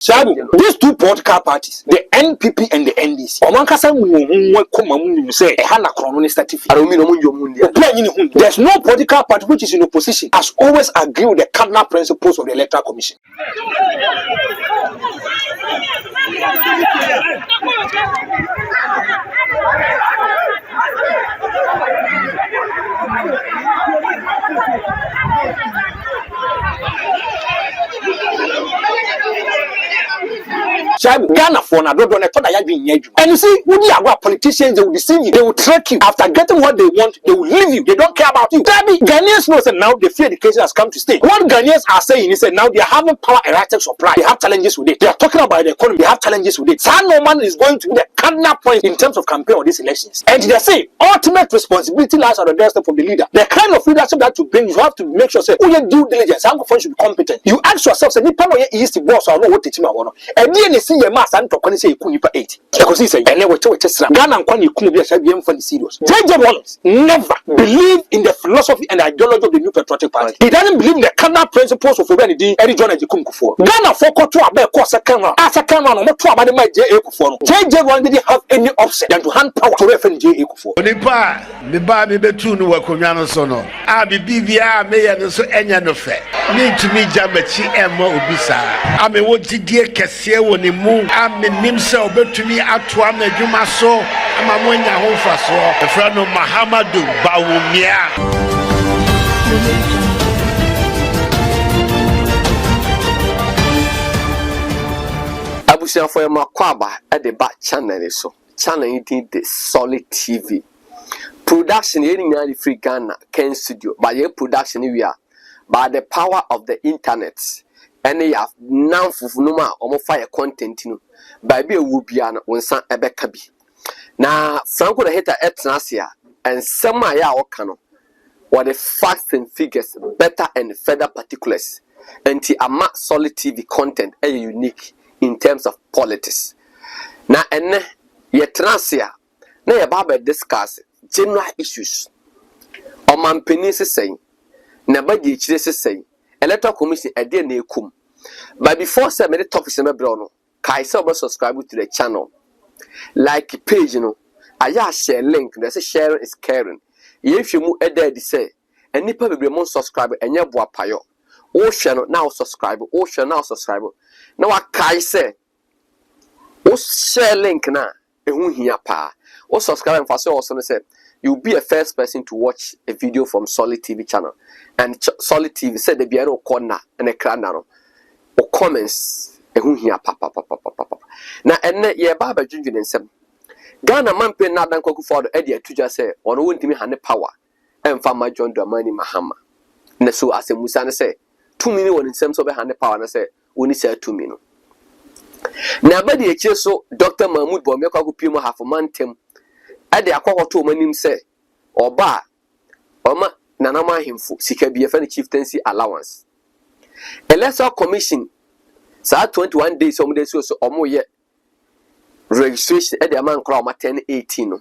Shabu, these two political parties, the NPP and the NDC, there's no political party which is in opposition has always agreed with the cardinal principles of the Electoral Commission. Ghana for Addo and you see, when you are politicians, they will deceive you, they will trick you. After getting what they want, they will leave you, they don't care about you. Ghanaians know that now the free education has come to stay. What Ghanaians are saying is that now they are having power erratic supply, they have challenges with it. They are talking about the economy, they have challenges with it. No man is going to be the cardinal point in terms of campaign on these elections. And they say ultimate responsibility lies on the doorstep of the leader. The kind of leadership that you bring, you have to make sure say, oh, your due diligence, how should be competent. You ask yourself, say, Nipa no is the boss, I know what teaching about. And then you see your master and talk when you say you couldn't 80. Because he said, and never told Ghana and Kwani couldn't be a shabby for the serious. J.J. Wallace never believed in the philosophy and ideology of the New Patriotic Party. He doesn't believe in the cardinal principles of Humanity, Eddie John and Jikum Kufuor. Ghana focused to a course second round. As a second round, not to about my J.A. Kufuor. J.J. Wallace didn't have any offset than to hand power to reference J.A. Kufuor. Nipa, the baby betunu wa kunyano sono. Abi bibia meya no so enya no fe. Ni tumi jabachi ema obisa. Ame wo gidie kese wo ne mu. Ame nimse obetumi ato ama adwuma so. Ama monya ho fa so. Efra no Mahama Dormaahene. Abusia for ma kwaba at the back channel so. Channel it the Solid TV. Production in free Ghana Ken Studio. By your production we are by the power of the internet. And they have now for no more fire content by be a wubiana on San Ebekabi. Now Franco the hater etnasia and some ya okano. What the facts and figures better and further particulars. And the ama Solid TV content are unique in terms of politics. Now and ye transia na ye baba discuss general issues. Oman penisi saying na ba di chire saying electoral commission e dey na ekum. But before say many topics me bro no, kai say subscribe to the channel. Like page no, aya share link, they say sharing is caring. If you mu e dey say enipa bebre mo subscribe enye boa payo. O share no now subscribe, o share now subscribe. Na wa kai say o share link na or subscribe and first also say you'll be a first person to watch a video from Solid TV channel. And Solid TV said the be no corner and a crown or comments now and ye baba junjun and sem Ghana man pay na dan kwaku for the idea to just say or no won't me hand power and farmer John Dramani Mahama. Na so as a Musa say 2 million in terms of hand power and say only say 2 million. Na ba de eche so Dr. Mahmoud Bawumia kwa kupimo half mantem ade akwakoto manim se oba oma nanama himfo sika bi efa chieftaincy allowance electoral commission sa 21 days some days so omo ye registration ade aman kra oma 1018 no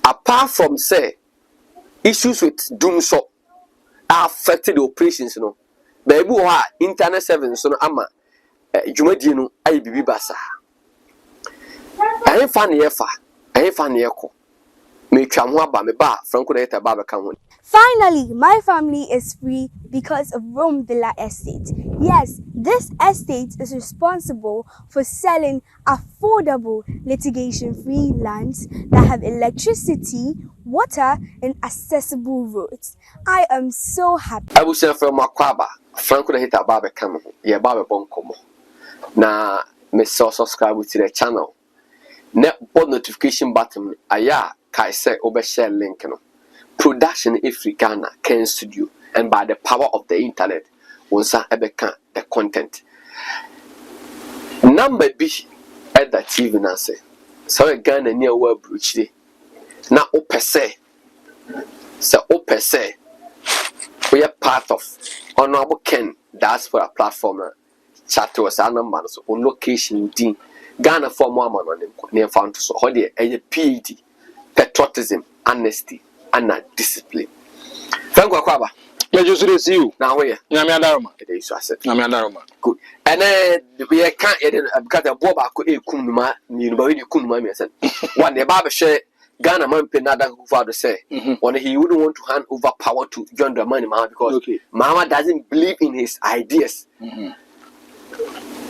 apart from say issues with doom so affected the operations no baby wa internet service no ama Jumadi no ayi bibi basa. Ayi fa ne yefa, ayi fa ne yeko. Me twa ho aba me ba Franco the hater ba ka ho. Finally, my family is free because of Rome Villa Estate. Yes, this estate is responsible for selling affordable litigation-free lands that have electricity, water, and accessible roads. I am so happy. I will say from Makwaba, Franco the hater ba ka ho. Ye ba bonkomo. Na me subscribe to the channel. Net board notification button aya kai say over share link no. Production free Ghana Ken Studio and by the power of the internet once ebeka the content. Number B at the TV na say so Ghana near web bruchide na opese we are part of Honorable Ken diaspora platform. Chat was our number so on location din Ghana for more man near found so how the PED patriotism, honesty, and discipline. Thank you, Kwaba. just see you. Now where? Nyame adaroma. It is so said. Nyame adaroma. Good. And then we can't because the bob I kunuma, you know, kunuma me said. One the barber share Ghana man penada who father say. One he wouldn't want to hand over power to John Dramani Mahama because Mahama doesn't believe in his ideas.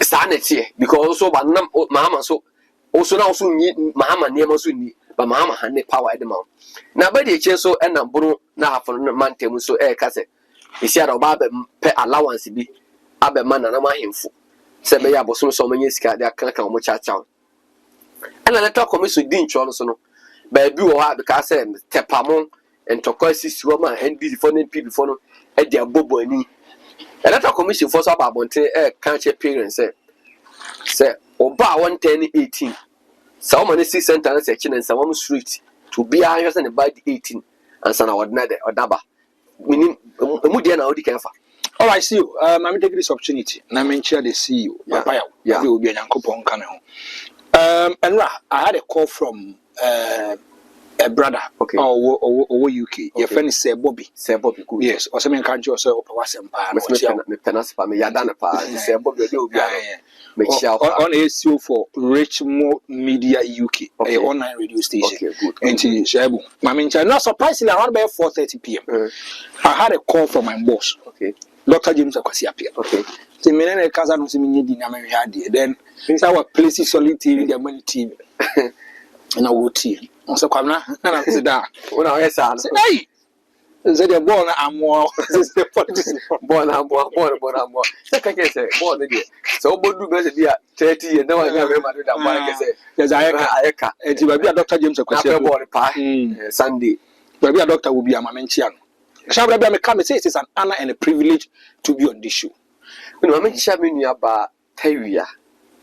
Sanity because also but Mahama so also now soon Mahama near Masuni, but Mahama had the power at the mount. Now by the chair so and Bruno now for man temu so cassette. He said about pay allowance be abe man and ama himfo. Say be ya bosom so many sika they can come much chow. And I let commission din cholo so no. Baby o ha because say tepamon and tokosis woman and be for people for no e dia bobo ani. Electoral commission for about Monte can't parents say Oba 110-18. Some money 6 cents section and some street to be higher than about 18 and some ordinary or daba. Meaning, Mudiana already careful. Oh, I see you. I'm taking this opportunity. And I'm sure they see you. Yeah, you will be an uncle on Canal. And I had a call from a brother, okay, or UK. Your friend is Bobby. Bobby, yes, or some country or so. On ASU for Richmond Media UK, an online radio station. And Shabu. Not surprisingly, around by 4:30 p.m. I had a call from my boss. Okay. Dr. James Akwasiapia. Okay. The men Kazan was in the then our places solid TV, the money TV. And I would see. So come now, and I said that. When I said, hey, said you're born, I'm more. Born, I'm more. Second, I say, born again. So, but do better be 30 and now I remember that one. I say, yes, I can. And you will be a Dr. James Akwasiapia Sunday. Maybe a doctor will be a Mamenchian. Shall I be come and say it is an honor and a privilege to be on this show? When I mention you about Teria,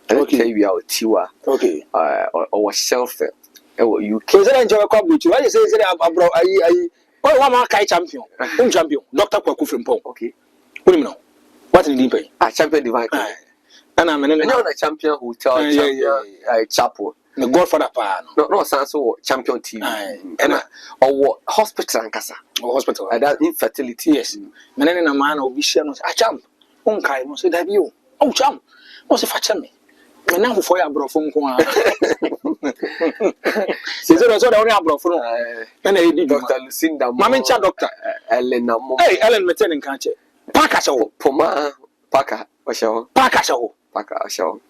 Teria or Tiwa, okay, or shelf. You can't enjoy a cup with you. I say, I one more champion, champion, Dr. Kwaku from Pong. Okay, what do you know? What did he pay? A champion divine. And I'm a champion who tells chapel. The Godfather Pan. No, so champion team. And or hospital and casa. Or hospital. That infertility. Yes. And then a man will be sharing. I champ. Unkai must say you. Oh, champ. What's if I tell me? And now for your bro from Kwan. Says it was only a bro from Dr. Lucinda. Mamma Doctor Ellen. Hey, Ellen Metelin can't you? Paka show. Poma Paka show. Paka show.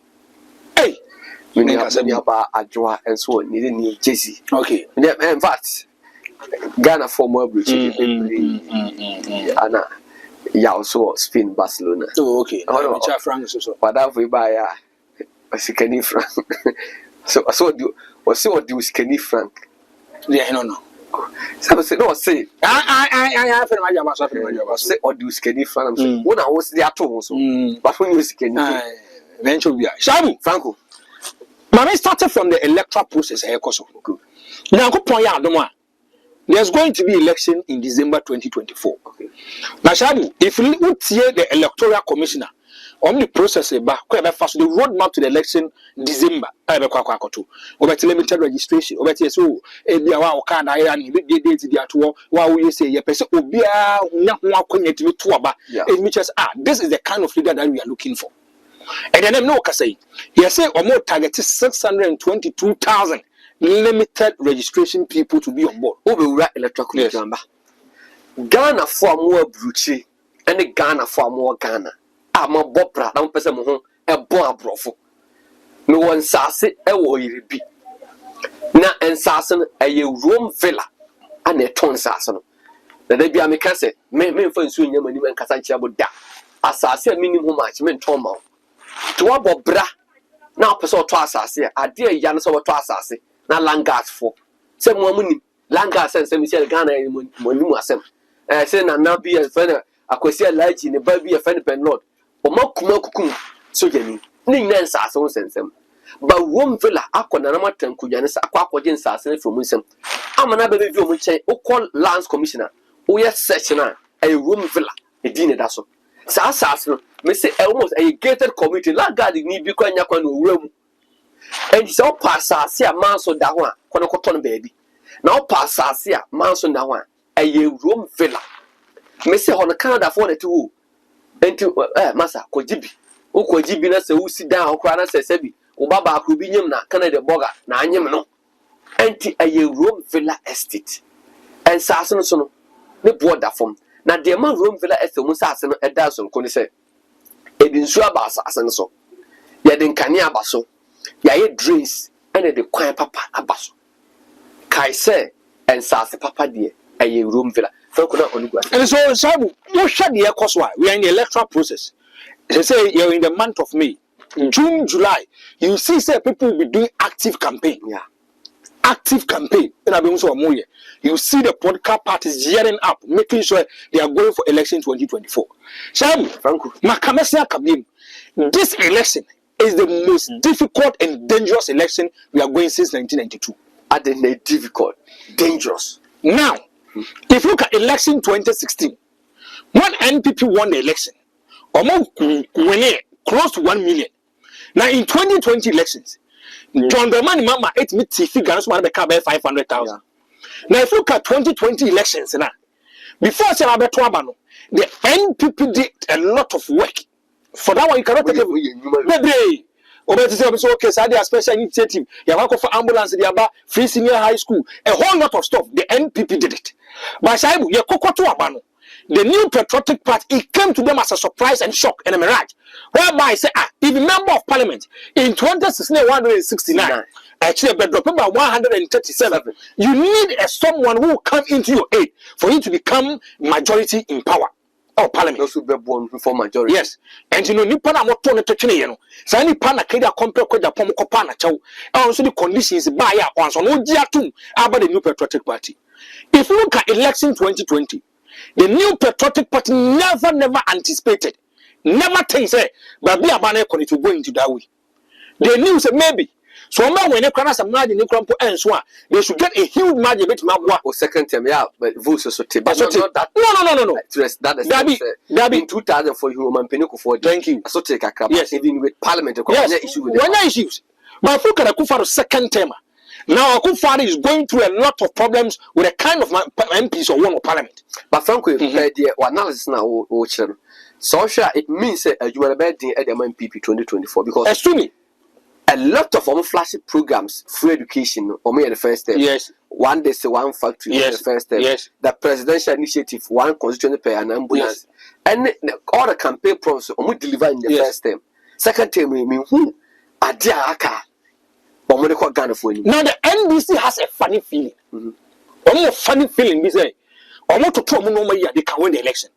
Hey. You know about Addo and so on. You need Jesse. Okay. In fact, Ghana former British. Anna. Yeah, also Spain, Barcelona. Oh, okay. Oh, no. Frank so. But that we buy a skinny frank. So I saw you. Or so do skinny frank. Yeah, no. So say no say. I have my say or do skinny frank. When I was there too, so. But when you skinny, eventually, Shabu Franco. Mama started from the electoral process. Now, there's going to be election in December 2024. Okay. Now, Shabu, if you would hear the electoral commissioner on the process, the roadmap to the election December, over limited registration, over so this is the kind of leader that we are looking for. And then no say, you say or more targeted 622,000 limited registration people to be on board. Oh, we write electoral commission. Ghana for more bruchi and the Ghana for more Ghana. I'm a bopra, I'm person who a bon brofo. No one sassy, a warrior be. Na and sasson a room villa and a ton sasson. The day be a mecase, men for soon Yamani and Casancha would da. As I say, minimum match men tomo. To a bra now, person to assassin, a dear Yan so to assassin, now Langas for. Some woman, Langas and some Ghana and Monuasem. I say, now be a friend, a question light in a baby, a friend pen lord, or Mokumokum, so Jenny, Ning Sasson sends them. But one villa, Aquanamatan Kujanis, Aquaquajin Sasson from Muslim. I'm another review which I call Lands Commissioner, who yes, such a room villa, a dinner that's all. Sasson. Me say almost a gated community like God ni bi kwa nya kwa no wura and so pass asase a manso da ho a kono baby now pass asase a manso da ho a room villa me say on Canada for the two into massa kojibi o kojibi na se usi down okra na se sebi o baba akru bi nyem na Canada boga na anyem no enti aye Rome Villa Estate en saase no so no ne border form na de man Rome Villa Estate mu saase no eda so ko ni se edinsu aba saase no so ye de nkane aba so ya ye drains ene de kwan papa aba so kai se en saase papa de aye Rome Villa. And so, Sabu, you shut the course. We are in the electoral process. They say you're in the month of May, June, July. You see, say people will be doing active campaign. Yeah, active campaign. You see the political parties gearing up, making sure they are going for election 2024. Sabu, Makamesia Kabim, this election is the most difficult and dangerous election we are going since 1992. I think difficult, dangerous. Now. If you look at election 2016, when NPP won the election, almost winning close to 1 million. Now in 2020 elections, John Dramani Mama 8 meet figure so man 500,000. Now if you look at 2020 elections now, before Serabeto the NPP did a lot of work. For that one you cannot take it. Okay, so a special initiative. You have for ambulance, you have free senior high school, a whole lot of stuff. The NPP did it. But Saibu, you the new patriotic party, it came to them as a surprise and shock and a mirage. Whereby I say, if a member of parliament in 2016, 169, actually, but drop about 137, you need someone who will come into your aid for you to become majority in power. Oh, parliament. Those will be born before majority. Yes. And you know, Nipana moto ne techine yeno. Sa ni pana keda compare kwa Japan ko pana chau. Also the conditions buy ya once on ojia tu about the new patriotic party. If you look at election 2020, the new patriotic party never anticipated, never think say, but be a banner to go into that way. They knew say maybe. So when they cross a margin, they should get a huge margin bit or second term, yeah, but votes also take. But no. That in 2004 human peniko for. Thank you. So take a crap. Yes, even with parliament, yes, one issues. But if you can go for a second term, now Akufo is going through a lot of problems with a kind of MPs or one of parliament. But frankly, the analysis now, so it means that you are bad at the MPP 2024 because extremely. A lot of flashy programs, free education, or me at the first step. Yes. One day, say one factory, yes. The first step. Yes. The presidential initiative, one constituency per an ambulance. Yes. And all the campaign promises, we deliver in the first term. Second term, we mean who? Adiaka. Or what they call Ghana for you. Now the NDC has a funny feeling. Only a funny feeling, we say. I want to throw more year, they can win the election.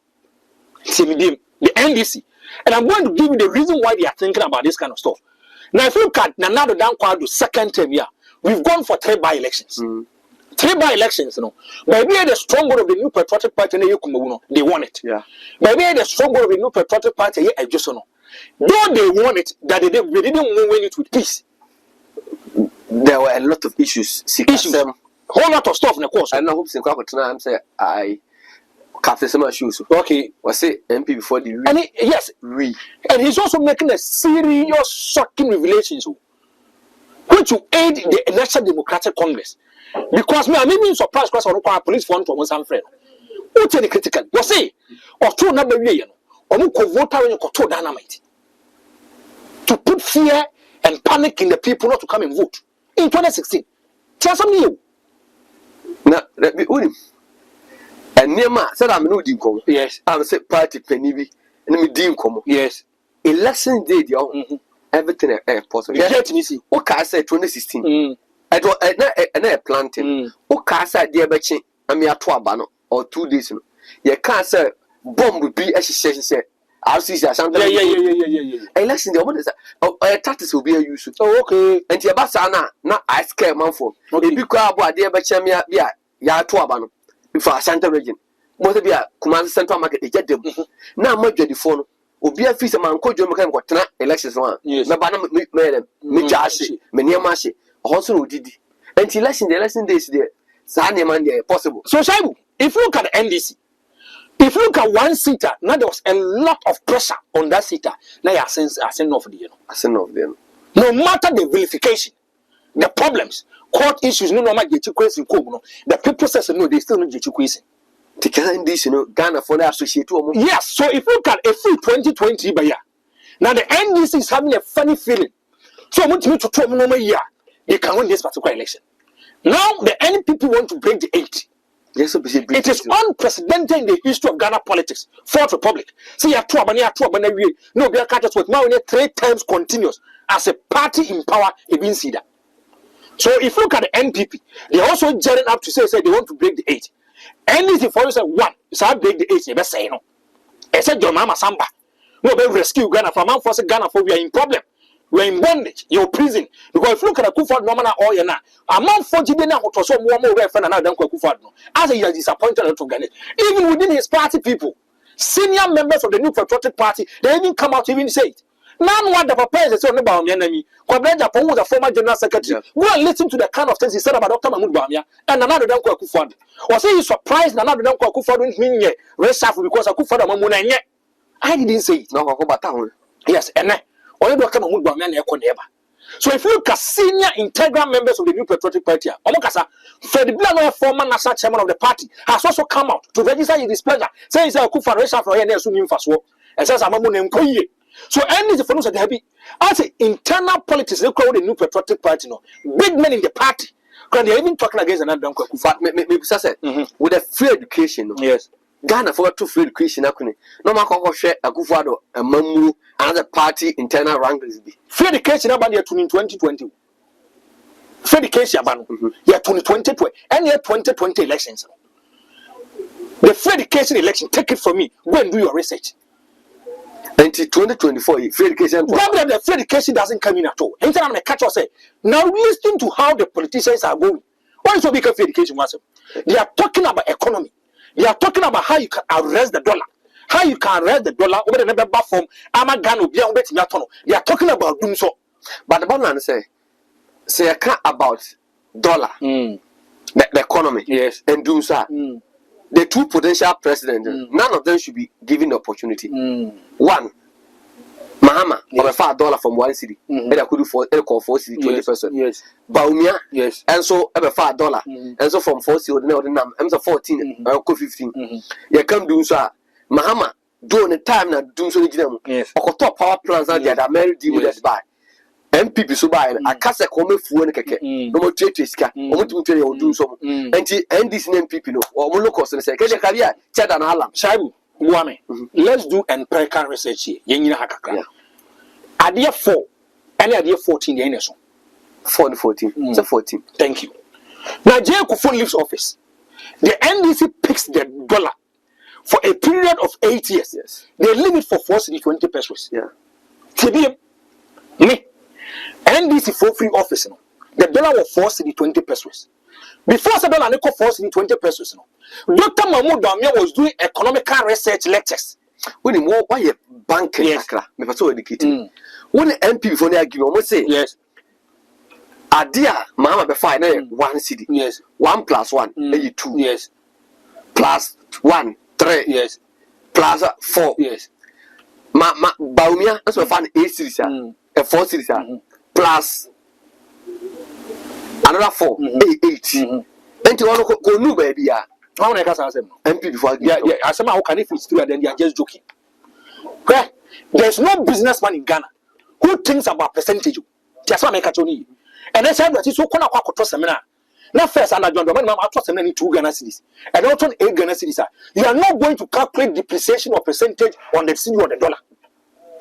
See me, the NDC. And I'm going to give you the reason why they are thinking about this kind of stuff. Now, if you look at Nanado Dankwado second term here, we've gone for 3 by-elections. 3 by-elections, you know. But we had the strong word of the new patriotic party, they won it. Yeah. But we had the strong word of the new patriotic party, though they won it, that they didn't win it with peace. There were a lot of issues. Whole lot of stuff, of course. And I hope I'm saying I captain some shoes. Okay. Was it MP before the and yes, and he's also making a serious shocking revelations which will aid the National Democratic Congress. Because I'm even surprised because I don't call police for one some friend. What's any critical? Was it or two number million or no voter when you control dynamite to put fear and panic in the people not to come and vote in 2016. Tell some new. Now, let me and near my said I'm no dinkum. Yes, I'm say party penny and me dinkum. Yes, election day, everything possible. You get me see. What can I say 2016? I don't a planting. What can I say dear betching? I'm here 2 abano or 2 days. You can't say bomb would be as she said. I'll see something. Yeah. Election day, what is that? Oh, a tactics will be a use. Oh, okay. And your basana, not I scare man for. Okay, because I dear betching, yeah, 2 abano. For Santa region, most be a command central market. They get them now. Much the phone will be a feast among Kojo Macan elections one. Yes, Nabana made them, Mijashi, Meniamashi, also did. And the election days there, Sanya Monday possible. So, Shaibu, if you look at the NDC, if you look at one seater, now there was a lot of pressure on that seater. Now, I sense off them. No matter the vilification, the problems. Court issues no normal get you question. The people say no, they still not get you question. Because this, Ghana for the associate. Yes, so if you look at a free 2020 by year, now the NDC is having a funny feeling. So I want you to tell me no year they can win this particular election. Now the NPP want to break the 8. Yes, it is unprecedented in the history of Ghana politics. Fourth Republic. See, you have two no, we are catchers with now 3 times continuous as a party in power. Even see that. So if you look at the NPP, they also gearing up to say they want to break the 8. Anything for you say 1, so break the 8. You better say no. I said John Mama Samba. No, we rescue Ghana from man force Ghana for we are in problem. We are in bondage. You're prison. Because if you look at the Kufad Nomana or Yana, a man for Jibina who was so more refer and another Kufad. As he is disappointed to Ghana. Even within his party people, senior members of the New Patriotic Party, they even come out to even say it. None want the papa is on about enemy. Kwabena Japan was a former general secretary. Go and listen to the kind of things he said about Dr. Mahmoud Bawumia and another Danko Akufo-Addo. Or say he's surprised and another Danko Akufo-Addo didn't mean ye reshuffle because Akufo-Addo Mamuna nye. I didn't say it. No, yes, and only Dr. Mahmoud Bawumia and Ekoneba. So if you look at senior integral members of the New Patriotic Party, Omokasa, Fred Blano, former national chairman of the party, has also come out to register his displeasure, saying he's Akufo-Addo reshuffle here near Sunim Faswo, and says Amamu Nkoye. So any of the follows that happy as internal politics, they call the New Patriotic Party. No, big men in the party, because they're even talking against another Danko. With a free education, yes, Ghana for to free education. No matter share Akufo-Addo and Mamu another party internal rankings be free education about year 2020. Free education about year 2020 and year 2020 elections. The free education election, take it from me. Go and do your research. Until 2024, free education. Probably the free education doesn't come in at all. Anytime I'm going to catch you say, now listen to how the politicians are going. What is so big free education? They are talking about economy. They are talking about how you can arrest the dollar. How you can arrest the dollar over the number form. They are talking about doing so. But the bottom say I can't about dollar, the economy, yes, and doing so. The 2 potential presidents, none of them should be given the opportunity. One, Mahama, yes, of $5 from 1 city, and I could do for 4 city 20%. Yes, Bawumia, yes, and so about $5, and so from 4 city, I'm 14, I could 15. You come do so. Mahama, during the time that doing so, yes, or top power plants that they are married deal with by. MPP so by I can't say come fu and keke no mo tete sika o mo tumi tete o do so enti NDC MPP no o mo look us say ke career cheda na alam Shaibu Muame. Let's do empirical research here. Yenyina hakakra. Ade 4 and ade 14 the ene so 4 and 14 so 14. Thank you. Now Jay Kufo leaves office. The NDC picks the dollar for a period of 8 years. Yes. They leave it for 420 pesos. Yeah. TBM me NDC for free office no. The dollar was 420 pesos. Before the dollar was 420 pesos no. Dr. Mahmoud Bawumia was doing economical research lectures. When you more why bank akra me pato educated. When MP for na give almost say yes. Adia Mahama be fine na 1 city. Yes. 1 + 1 is 2. Yes. Plus 1 3. Yes. Plus 4. Yes. Bawumia that's what find 8 cities a 4 cities plus another 4 8. And you want to go new baby How many cars are them? MP before Yeah, I somehow how can if it's true and then they are just joking. Okay? There's no businessman in Ghana who thinks about percentage. Just want to make a tony. And then said that it's so corner to seminar. Now first and John Doman I trust them in 2 Ghana cities. And also 8 Ghana cities. You are not going to calculate depreciation or percentage on the city or the dollar.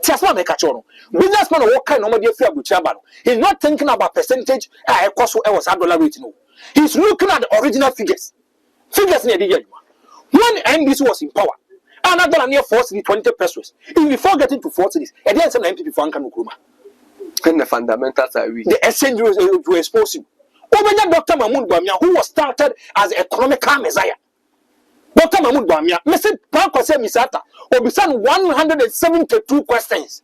Just want to make a chono. Businessman or what kind of money fear with Chambano. He's not thinking about percentage. I cost was $1 rate. No. He's looking at the original figures. Figures near the year. When NDC was in power, another near 420 pesos. If before getting to 4 cities, and then some MPP for Ankanukuma. And the fundamentals are weak. The exchange was explosive. Over Dr. Mahmoud Bawumia, who was started as an economical messiah. Dr. Mahmoud Bawumia, Mr. Pankose Misata, obisan 172 questions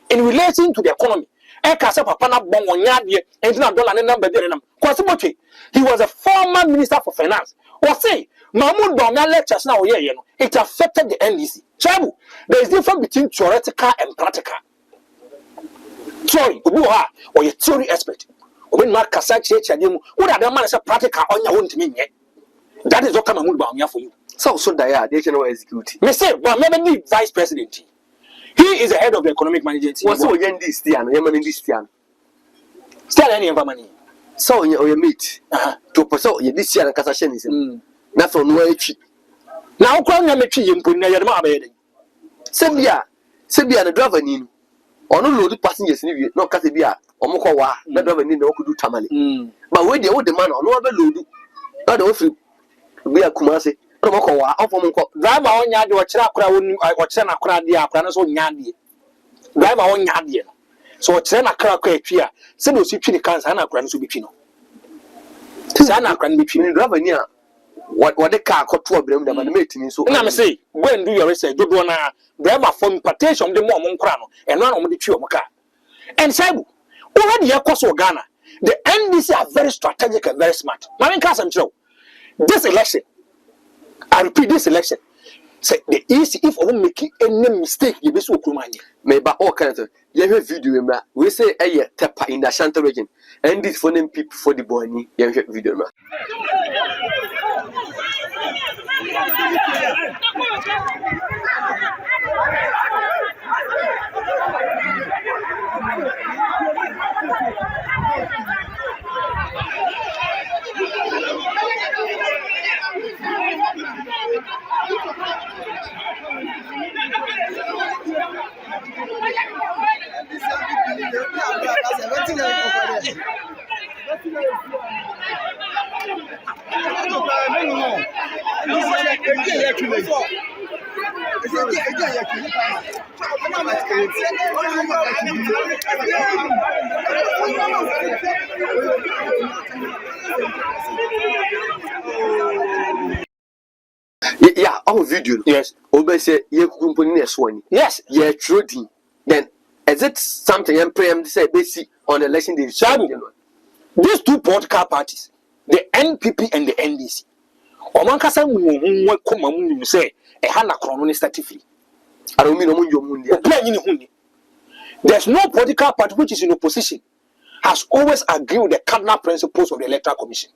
in relation to the economy. He was a former minister for finance. Or say, Mahmoud Bawumia lectures now, it affected the NDC. Chabu, there is difference between theoretical and practical. Sorry, or a theory expert. When Mark Kasach, what are the man is a practical on your own to me? That is what come and Bawumia for you. So they can execute. Me say, but maybe the vice president. He is the head of the economic management team. What's so yen this tian, Yemen in this tian? Still any money. So you meet to pursue this year and Cassation. Not from where it. Now, crown your tree and put near the Mabed. Sebia, the driver in. Or no load passengers, no Catabia, or Mokawa, the driver in the Okudu Tamale. But when the old man or no other load, not the offer be a Kumasi. Driver on yard or Chakra or Chena Cradia, Pranas on Yandi. Driver on Yadian. So Chena Cradia, send us between the cans and a grand Subicino. Sana can between driver near what the car got to a brim that made me so. Now, say, when do you research? Do one driver from Patation the Mormon Crown and run on the tree of car. And Sabu, already a cost of Ghana. The NDC are very strategic and very smart. Mamin Casam Joe. This election. I repeat this election. Say the easy if I won't make any mistake, you be so kumani. Maybe all kinds of you have video we say a year tapa in the Shanta region. And this for them people for the boy you have video. Yeah, our video. Yes. Obe say ye kumpuni ne swani. Yes. Ye true. Then is it something and pray say basic on election day? These two political parties, the NPP and the NDC. Omankasa mu koma mu say e hana krono ne statifree. Aromi no mu yomu ndia. Opa nyini hunni. There's no political party which is in opposition has always agreed with the cardinal principles of the Electoral Commission.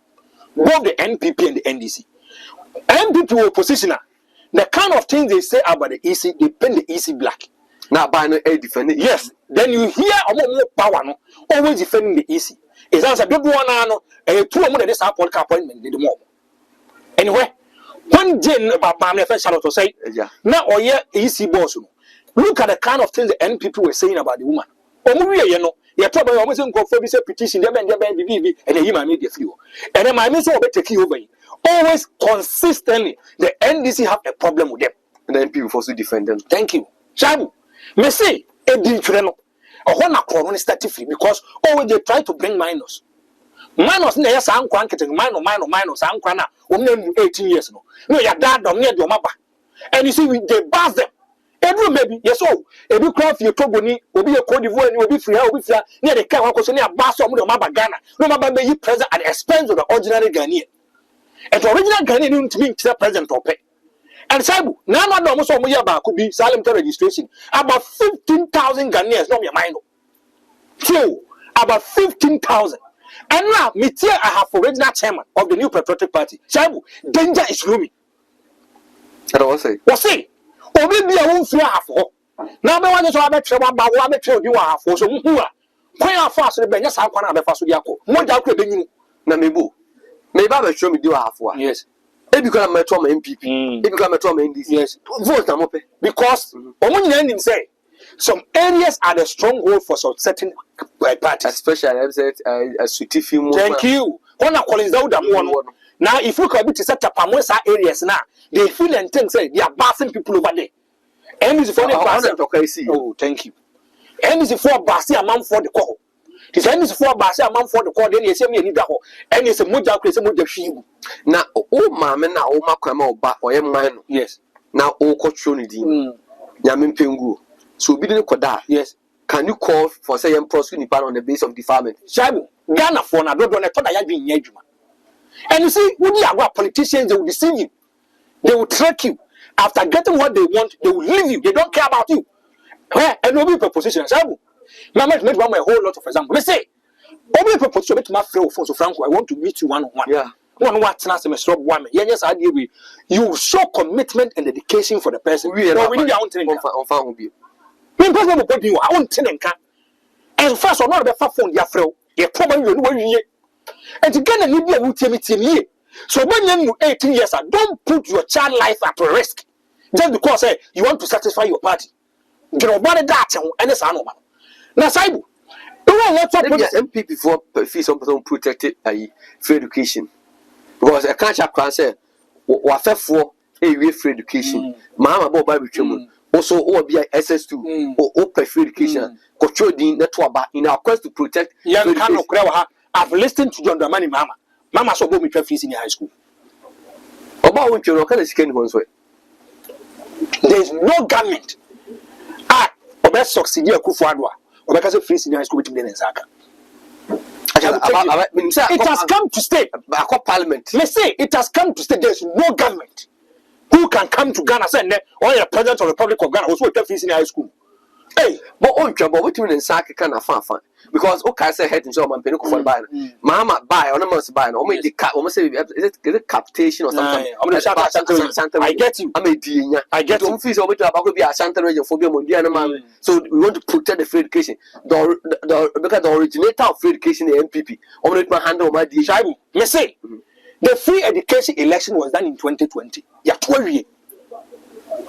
Both the NPP and the NDC. NPP oppositioner, the kind of things they say about the EC, they paint the EC black. Now, by no aid defending. Yes. Then you hear more power, no, always defending the EC. It's answer, don't want to 2 months this political appointment, the more. Anyway, one Jane about my Charlotte to say, now or yeah, EC boss. Look at the kind of things the NPP were saying about the woman. You know, you're talking about almost a petition, and the human media flew. And then my miss will take you over. Always consistently, the NDC have a problem with them. And then people force to defend them. Thank you. Shabu, me say, a different. A one acronym statifree because always they try to bring minors. Minors, near some quantity, minor, some crana, 18 years. No, your dad don't need your mother. And you see, they buzz them. Every maybe, yes, oh, a big crowd for your Togoni will be a Cote d'Ivoire and will be free, will be near the car, because near Basso, no Maba Ghana, no Maba may you present at the expense of the ordinary Ghanaian. And the original Ghanaian to be president or pay. And Sabu, none of them also could be silent registration. About 15,000 Ghanaians, no, your mind. So, about 15,000. And now, Mitia, I have original chairman of the new patriotic party. Sabu, danger is looming. I don't say. What's it? Or maybe I won't feel half. Now, I want to have a trouble about what I tell you are for so who are. Quite a fast, the Benyas have one of the Fasudiaco. More doubt to be Namibu. Maybe I will show me do half one. Yes. If you become a trauma MPP, if you become a trauma in this, yes, vote them up. Because, Omun say, some areas are the stronghold for some certain parties. Especially, I've said, a sweetie film. Thank you. One of Collins out one. Now, if you could be to set up Pamosa areas now, they feel and think, say, they are bassing people over there. And it's for the oh, thank you. And it's for Bassi among for the call. This end is for Bassi among for the call, then you say me need that. And it's a muja crazy muja sheep. Now, oh, mamma, now, oh, Macamo, but or mine. Yes. Now, oh, coach Shonidi, Yamin Pingu. So, be the Koda. Yes. Can you call for say and prosecute on the base of defilement? Shabu, Ghana for na don't want to I have been yejuma. And you see, when you are politicians, they will deceive you. They will trick you. After getting what they want, they will leave you. They don't care about you. And no be proposition. Shabu. Mama made one a whole lot of example. Let's say, Obi proposition to my friend Fonso Franco. I want to meet you one on one. Yeah. one what trans me stop woman yes idea we you show commitment and dedication for the person we need our own thing on fan be me person go be our own thing and first or not be fa phone dia frɛ ye problem you no wie and to get a new be a so when you 18 years don't put your child life at risk just because you want to satisfy your party you know body that and it's normal now saibu MPP before fees on protected free education because I can't say what for a free education Mahama Dormaahene also or be SS2 or open free education controlling network in our quest to protect young kind of I've listened to John Dramani Mama so go me fees in high school about when you can skin one way there is no government best succeed here Kufuadwa or because of free senior high school with them in Zaka. It has come to stay. Parliament. Let's say it has come to stay. There is no government who can come to Ghana say or the president of the Republic of Ghana also with free senior high school. Hey, but on job, what you in Zaka can fun because okay, say head and show man penny for buy. Mahama buy on a must buy. Or maybe the almost say is it capitation or something. I get you. I get you. Fees over to about be a Santa region for Mondiana. So we want to protect the free education. Because the originator of free education, the MPP, only my hand on my Shaibu. Let's say the free education election was done in 2020. Yeah, 12 years.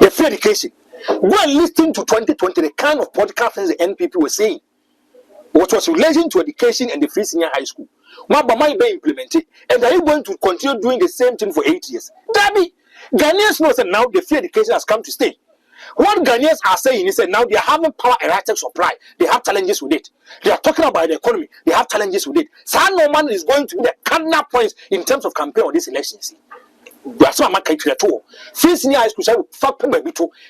The free education. Go and listen to 2020, the kind of political things the NPP was saying. What was relation to education and the free senior high school. What might be implemented, and are you going to continue doing the same thing for 8 years? Dabi, Ghanaians know that now the free education has come to stay. What Ghanaians are saying is that now they are having power erratic supply. They have challenges with it. They are talking about the economy. They have challenges with it. So no man is going to be the cardinal points in terms of campaign on this election. That's why I'm not at all. Free senior high school,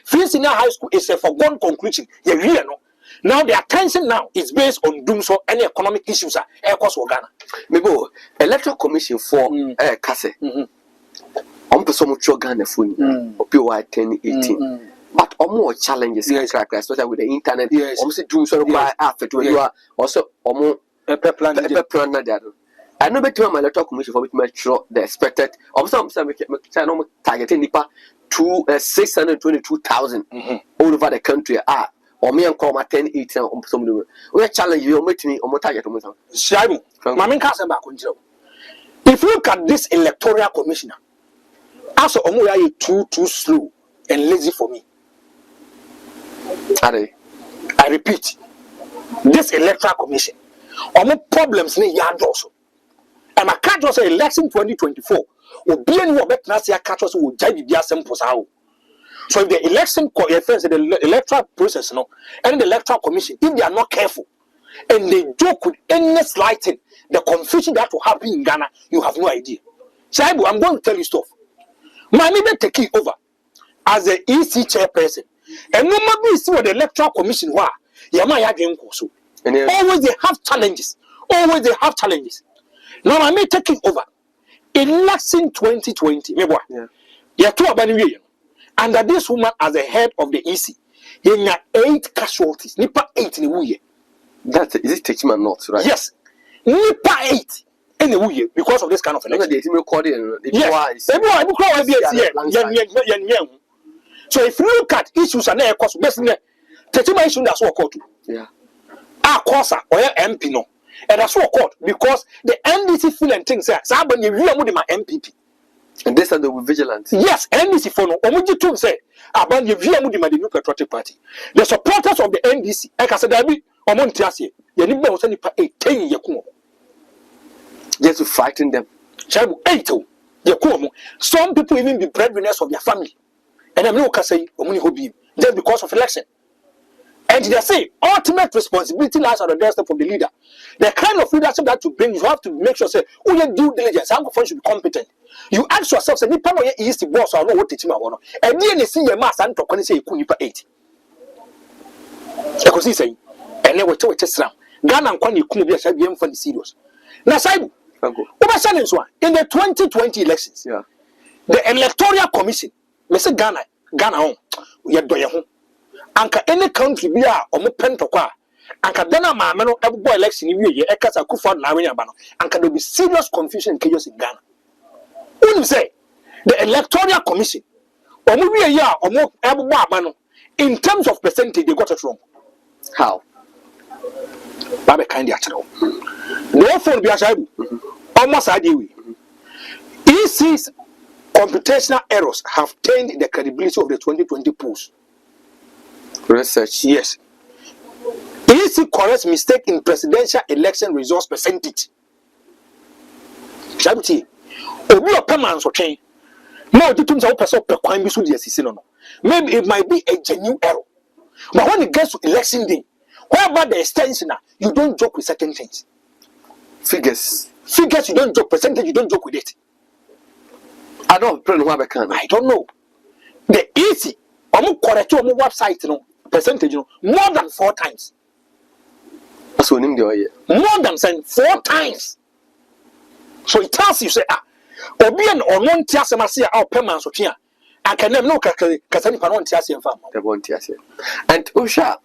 free senior high school is a foregone conclusion. You really know. Now the attention now is based on doom so any economic issues are across Ghana. Maybe electoral commission for Kase. On person much Ghana phone or PY 1018. But more challenges especially with the internet. Almost doom so after you are also more plan. I know better my electoral commission for which make sure the expected some targeting nipa to 622,000 all over the country are. Or me and call my 1018 on some we challenge you meet me on target to Shaibu, Mamin Casa back on Joe. If you look at this electoral commissioner, also Omoya too slow and lazy for me. I repeat, this electoral commission, omo problems in yard also. And I can't just say election 2024 will be any more better as catch us will jibe be simple. So if the election the electoral process, and the electoral commission, if they are not careful and they joke with any slighting, the confusion that will happen in Ghana, you have no idea. Shaibu, I'm going to tell you stuff. Mami be taking over as the EC chairperson. And no matter see what the electoral commission were, always they have challenges. Always they have challenges. Now Mami taking over. Election 2020, yeah, two abani. Under this woman as the head of the EC, he had 8 casualties. Nipa 8 in the year. That is it taking my notes, right? Yes. Nipa 8 in the year because of this kind of election. Yes. So if you look at issues and cost, basically, Tetima issue that's what court. Yeah. Our course or MP no. And that's what court because the NDC feel and things say, Saban, you really my MPP. And this are the vigilant. Yes, NDC for no. Omuji too say about the New Patriotic Party. The supporters of the NDC, like I said, I be Omontiasi. You need to send 10 years. Just to frighten them. Chabu 8 years. Some people even be breadwinners of their family, and I'm not gonna say Omuni Hobi just because of election. And they say ultimate responsibility lies on the doorstep of the leader. The kind of leadership that you bring, you have to make sure say, oh, your due diligence, I'm going to be competent. You ask yourself, say, Nipa no is the boss, I know what teaching about. And then you see your master and talk when you say you couldn't 8. Because he say, and then we tell it Ghana and Kwani couldn't be a shabby for the serious. Now, Saibu, in the 2020 elections, the electoral commission, Mr. Ghana home, we are doing home. Anka any country be a omo pentokwa anka dana maame no ebo election wi ye ekasa Kufuor na wenya ba no anka there be serious confusion and chaos in Ghana Who say the electoral commission in terms of percentage they got it wrong. How? Babe kind of no phone be ashabu. Almost ideally. EC's computational errors have tainted the credibility of the 2020 polls. Research. Yes. EC corrects mistake in presidential election results percentage. Shabiti. Obi opema so twen. No, you think person per coin be so no. Maybe it might be a genuine error. But when it gets to election day, wherever the extension, you don't joke with certain things. Figures you don't joke, percentage you don't joke with it. I don't know why I don't know. The easy, correct your website, percentage, more than 4 times. That's what more than 4 times. So it tells you, say, Obian or non Tiasamasia or Perman Sotia. I can never know Casani Panon Tiasian farm. The one Tiasia. And Usha,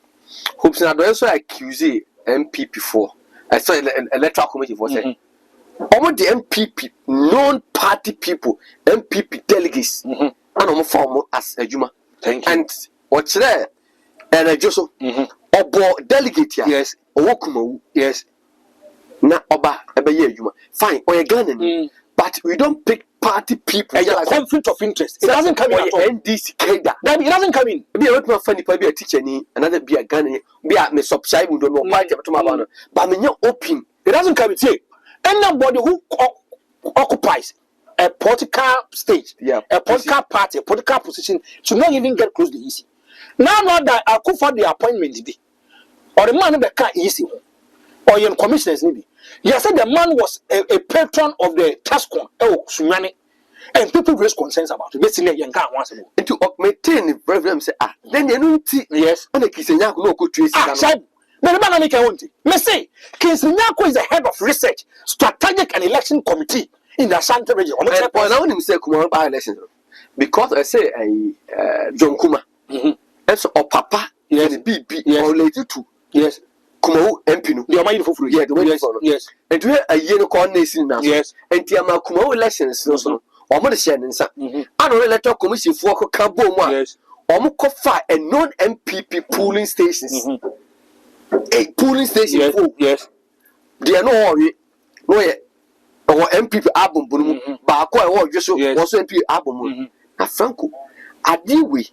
hopes not also accuse MPP for. I saw an electoral committee for saying. Almost the MPP, non-party people, MPP delegates, and I'm formal as a Juma. Thank you. And what's there? And I just or delegate, yes, or yes. Na oba ebe ye Juma. Fine, or a gun, but we don't pick party people. And your conflict of interest. It doesn't come in at all. NDC Keda. It doesn't come in. Be a lot more funny, be a teacher, another be a gun, be a me subside, we don't know why to my banner. But when you're open, it doesn't come in. See, anybody who occupies a political stage, a political party, a political position should not even get close to easy. Now that I could for the appointment today, or the man that can't easy, or your commissioners maybe. You said the man was a patron of the Tascon, Sumani, and people raise concerns about it. Basically, you can't once ago. And to maintain the problem, say, then you know, yes, and the Kisanya no go trace. But the man make a want. Me say, Kinsanyako is the head of research, strategic and election committee in the Ashanti region. And now when say Kumar by election, because I say John Kuma, and so or Papa, yes, BB, related to yes. Kumawu MP the mind for free. Yes. And we a year coordination now. Yes. And Tiama Kumawu elections no. Or more sharing sa. I don't electoral commission for Kabo one. Yes. Or more cofa a non-MPP polling stations. A polling station. Yes. They are no or MPP album boom. But I just also MP album. Na Franco. Adiwe.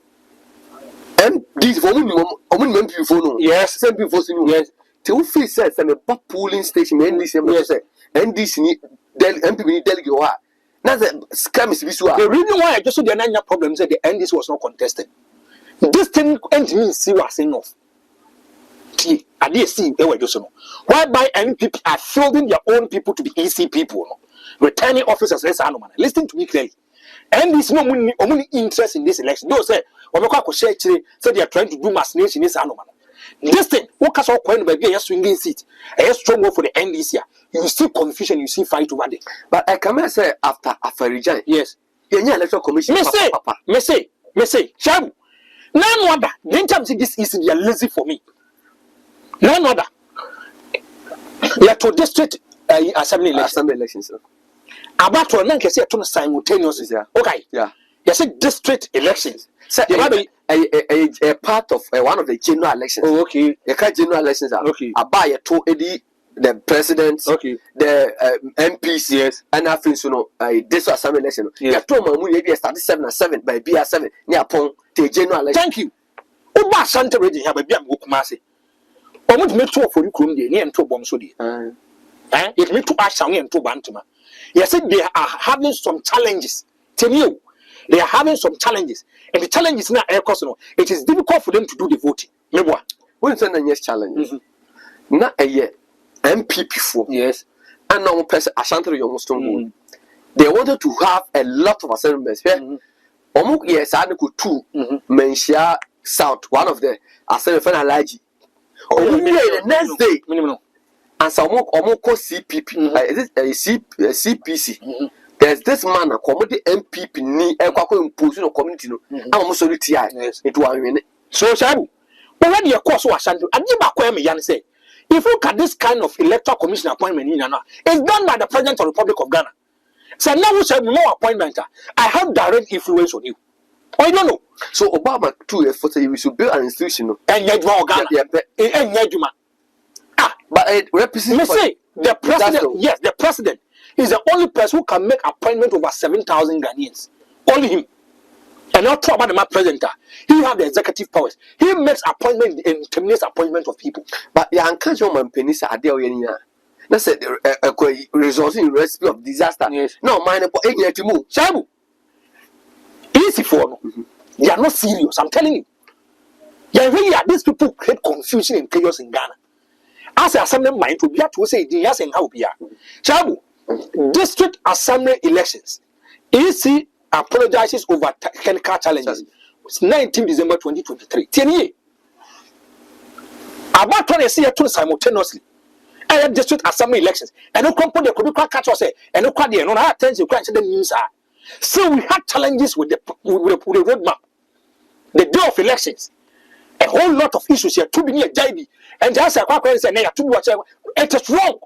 This for me, MPP for no. Yes. Some people for no. Yes. Till face says I'm a polling station NDC say NDC MPP delegate wa na the scam is visual. The reason why I just saw the Nanya problem is that the NDC was not contested. This thing end means see was enough. I did see whereby MPP are fielding their own people to be EC people, returning officers. Listen to me clearly. NDC no only interest in this election. Those say they are trying to do machination in this anomaly. This thing, what can so coin by a swinging seat, a strong for the NDC? You see confusion, you see fight over it. But I can say after rejoin, yes, you electoral commission. Me say, Shabu. None other. Then time see this is they are lazy for me. None other. Electoral district assembly elections. About to announce a simultaneously. Okay. Yeah. You said district elections. So, a part of one of the general elections. Oh, okay. The general elections are okay. About the president, okay. The MPs, yes, and I think this assembly election. Yes. You told me started 7-7 by BR7 near upon the general election. Thank you. Oba Santa Ready have a big Kumasi. Almost make 2 for you, Kundi, near to Bomsudi. It made 2 Ashang and 2 Bantama. Yes, they are having some challenges. Tell you. They are having some challenges, and the challenge is not air personal. It is difficult for them to do the voting. Maybe what's the next challenge? Not a year MPP for yes, and no person Ashanti Youngstone. They wanted to have a lot of assemblies here. Almost yes, I could 2 Menshia South, one of the assembly for Alaji. The next day, and some more CPP, is it a CPC? There's this man a community MPP ni ekwako impose no community no almost so TI it one win so shabu but when your course was and ba kwa me yan say if you look at this kind of electoral commission appointment in Ghana it's done by the president of the Republic of Ghana So now we say no appointment. I have direct influence on you. I don't know. So Obama too for say we should build an institution. And yet But it represents the president. Yes, the president is the only person who can make appointment over 7,000 Ghanaians. Only him. And not talk about the president. He have the executive powers. He makes appointment and terminates appointment of people. But you can't show my penis at the that's a resulting in recipe of disaster. Yes. No, mine to move. Shabu. Easy for they are not serious. I'm telling you. Yeah, really, these people create confusion and chaos in Ghana. As a assembly mind to be able to say, yes, and how we are. Shabu, district assembly elections. EC apologizes over technical challenges. It's 19 December 2023. 10 years. About 20 years simultaneously. And district assembly elections. And no company could be catch us. And no quality and no attention to the news are. So we had challenges with the roadmap. The day of elections. A whole lot of issues here to be near JB. And just a question say to watch it is wrong.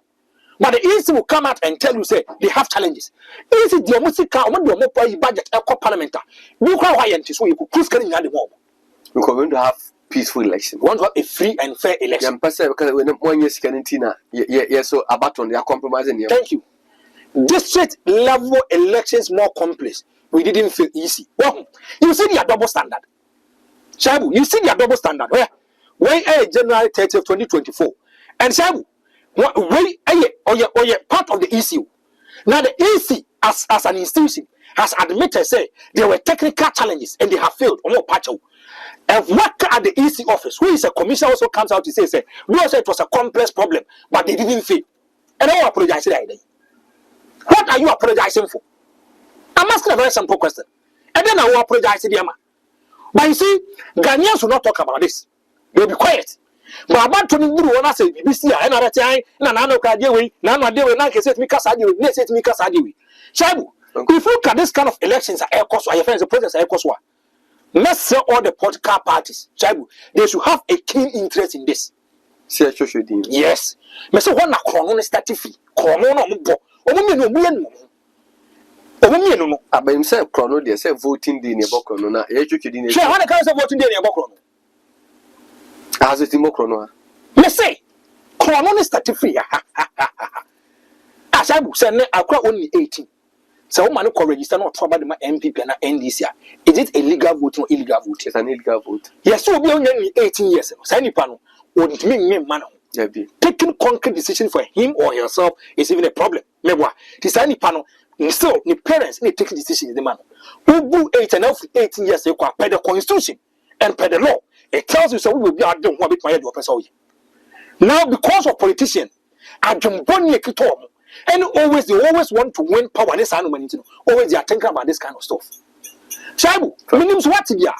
But the EC will come out and tell you say they have challenges. Is it the music when you more budget a parliament? You can why and so you could cruise getting at the moment. We're going to have peaceful election. We want to have a free and fair election. Because when 1 year scanning so about on they are compromising. Thank you. District level elections more complex. We didn't feel easy. Well, you see the double standard. Shabu, you see the double standard. When January 30th, 2024. And Shabu, part of the issue. Now the EC as an institution has admitted say there were technical challenges and they have failed on no patch. And worker at the EC office, who is a commissioner, also comes out to say we also it was a complex problem, but they didn't fail. And I apologize that day. What are you apologizing for? I'm asking a very simple question. And then I will apologize to them. But you see, Ghanaians will not talk about this. They'll be quiet. But about to do one I say BBC another time, Nano Kadiwi, Nano Dewi, Naka Mika Sadi, Nesset Mika Sadi. Shabu, if you look at this kind of elections at Air Cost, or your friends, the process Air Cost, let's say all the political parties, Shabu, they should have a keen interest in this. Yes. Mr. One Chrono statify, Chrono Mubo, no. But himself, Chrono, they say voting the Nebocrono. Sure, how the kinds of voting the Nebocrono? As it in Mocrono. Let's say, Chrono statify. As I will say, I quite only 18. So, man, who register not trouble my MPP and NDC. Is it a legal vote or illegal vote? It's an illegal vote. Yes, so be only 18 years. Sani Pano wouldn't mean me, man. Taking concrete decision for him or herself is even a problem. Mewa, this Sani Pano. So, the parents need to take decisions. The man who do 18 years ago, per the constitution and per the law, it tells you so we will be out doing what my head opens. Now, because of politicians, I don't want and always they always want to win power. This always they are thinking about this kind of stuff. Shabu, minimum what you are.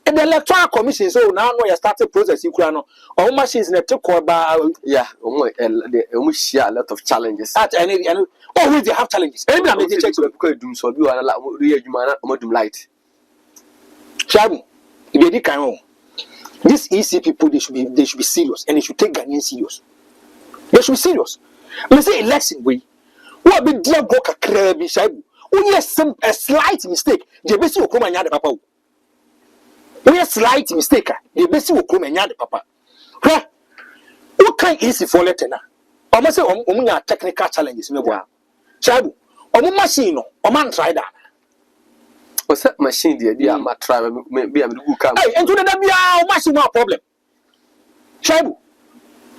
And the electoral commission, so now you started process in Kurano, or machines in a took about almost share a lot of challenges. At any always they have challenges. Every time they check so you are light. Shabu, they can these EC people they should be serious and they should take Ghanaian serious. They should be serious. We say election we what be dear go kakra bi Shabu. Only a slight mistake. They basi okoma nya de papa. We a slight mistake. They basi okoma nya de papa. Huh? What kind easy for letter na? Omo say omo technical challenges me boa. Shabu, omo machine no, omo try that. What's that machine there? I'm try maybe I'm good come. Hey, and to the bia machine no problem. Shabu.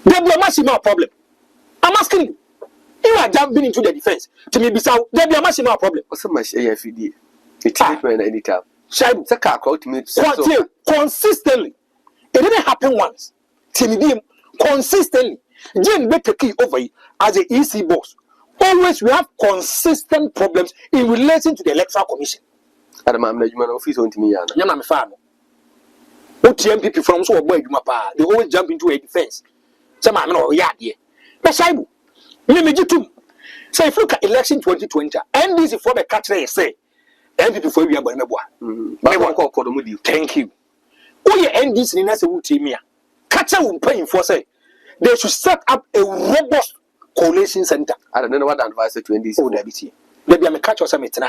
There be a machine no problem. I'm asking you. You are jumping into the defense. To me, there be a massive problem. What's so much AFD? It depends any time. Shabu, consistently. It didn't happen once. To consistently. Jane better key over it as the EC boss. Always we have consistent problems in relation to the electoral commission. I'm management office on me. I'm a farmer. OTMP from so boy, they always jump into a defense. Some are not yard here. But Shabu. So if you look at election 2020, NDC for the country say, NPP for you are going to thank you. Oh, yeah, NDC in a team. Catcher will pay for say they should set up a robust coalition center. I don't know what advice to NDC. Oh, Maybe I'm a catch or something.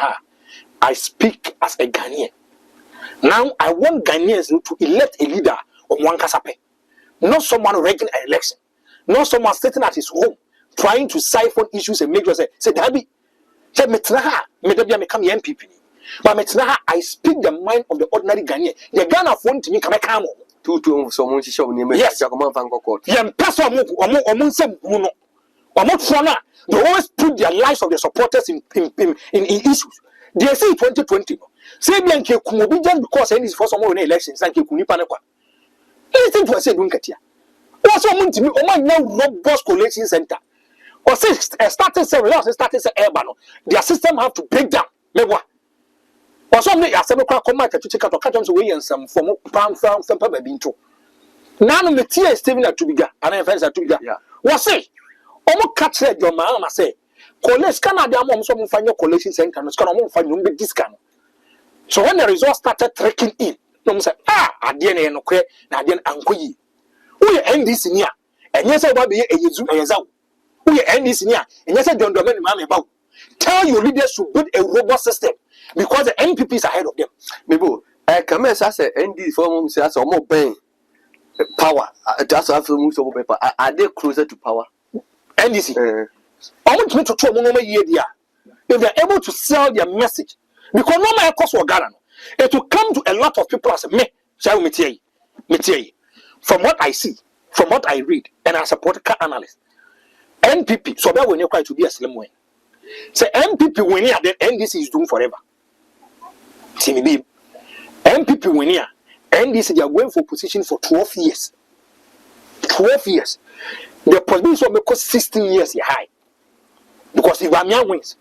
I speak as a Ghanaian. Now I want Ghanaians to elect a leader of one Kasape. Not someone rigging an election. Not someone sitting at his home trying to siphon issues and make sure say Dabi. Say metraha, maybe become MPP. But metraha, I speak the mind of the ordinary Ghanaian. The Ghana phone to me come come. To someone to show me. Yes, Yam person Muno. They always put their lives of their supporters in issues. They say 2020. Say Bianca Kumobi just because any for some more elections and Kunipanaqua. Listen to I said Dunkatia. What's one to me? Oh my now robust collection center. Or say starting several hours, starting urban. Their system have to break down. Mewa. Or some day as a come back to check out cartons away and some from pound from Papa Binto. None of the tears Stephen to be and I friends are to be. What say? Omo catch your Mahama say. College Canada mom some find your collection center and it's gonna find you big discount. So when the results started trekking in, no say, I didn't no cre, na didn't ankoyi. We end this in here, and yes, I will be a Yezu Yazao. We end this in here, and yes, I don't domain mammy about. Tell your leaders to build a robust system because the NPP is ahead of them. Maybe I come as I say, ND form says or more pain power. That's how most of paper are they closer to power? NDC. I want to talk one year, if they are able to sell their message. Because no matter cost or Ghana, it will come to a lot of people as me. Shall me tell you, from what I see, from what I read, and as a political analyst, NPP. So that when you quite to be a slim win. Say NPP win here, then NDC is doomed forever. See me, NPP win here, NDC they are going for position for 12 years. 12 years. The possibility will make 16 years high. Because if Bawumia wins,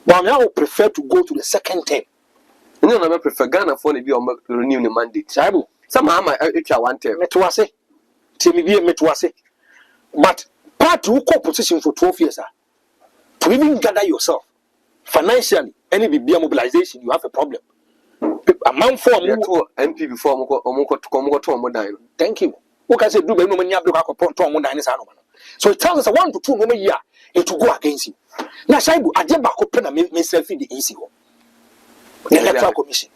Bawumia will prefer to go to the second term. No, I prefer Ghana for the be on renew the mandate. Somehow it's a one term. Metuase, Timmy Metuase. But part to co position for 12 years, to even gather yourself financially, any BBM mobilization, you have a problem. A month for MP before Omoko. Thank you. What can I say? Do no money up to so it tells us 1 to 2 more year it will go against you. Now, Shaibu, I did back open and myself in the easy one. The electoral commission.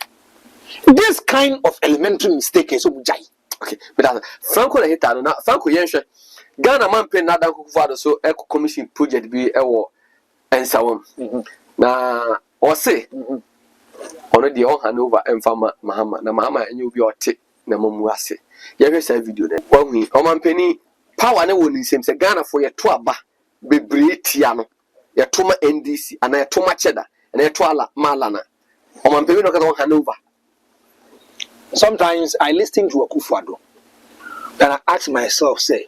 This kind of elementary mistake is so jai. Okay, but Franco Hita, now Franco Yensha, Ghana man pen nada father so eco commission project be a war and so on. Now, or say, already all Hanover and Farmer Mahama, na Mahama and you be your tick, Namuase. You ever say video then? Well, me, Oman Penny. Power no one seems a Ghana for your twaba, be Britiano, your Toma NDC, and a Toma Cheddar, and a Twala Malana. Or my baby on Hanover. Sometimes I listen to a Kufado, then I ask myself, say,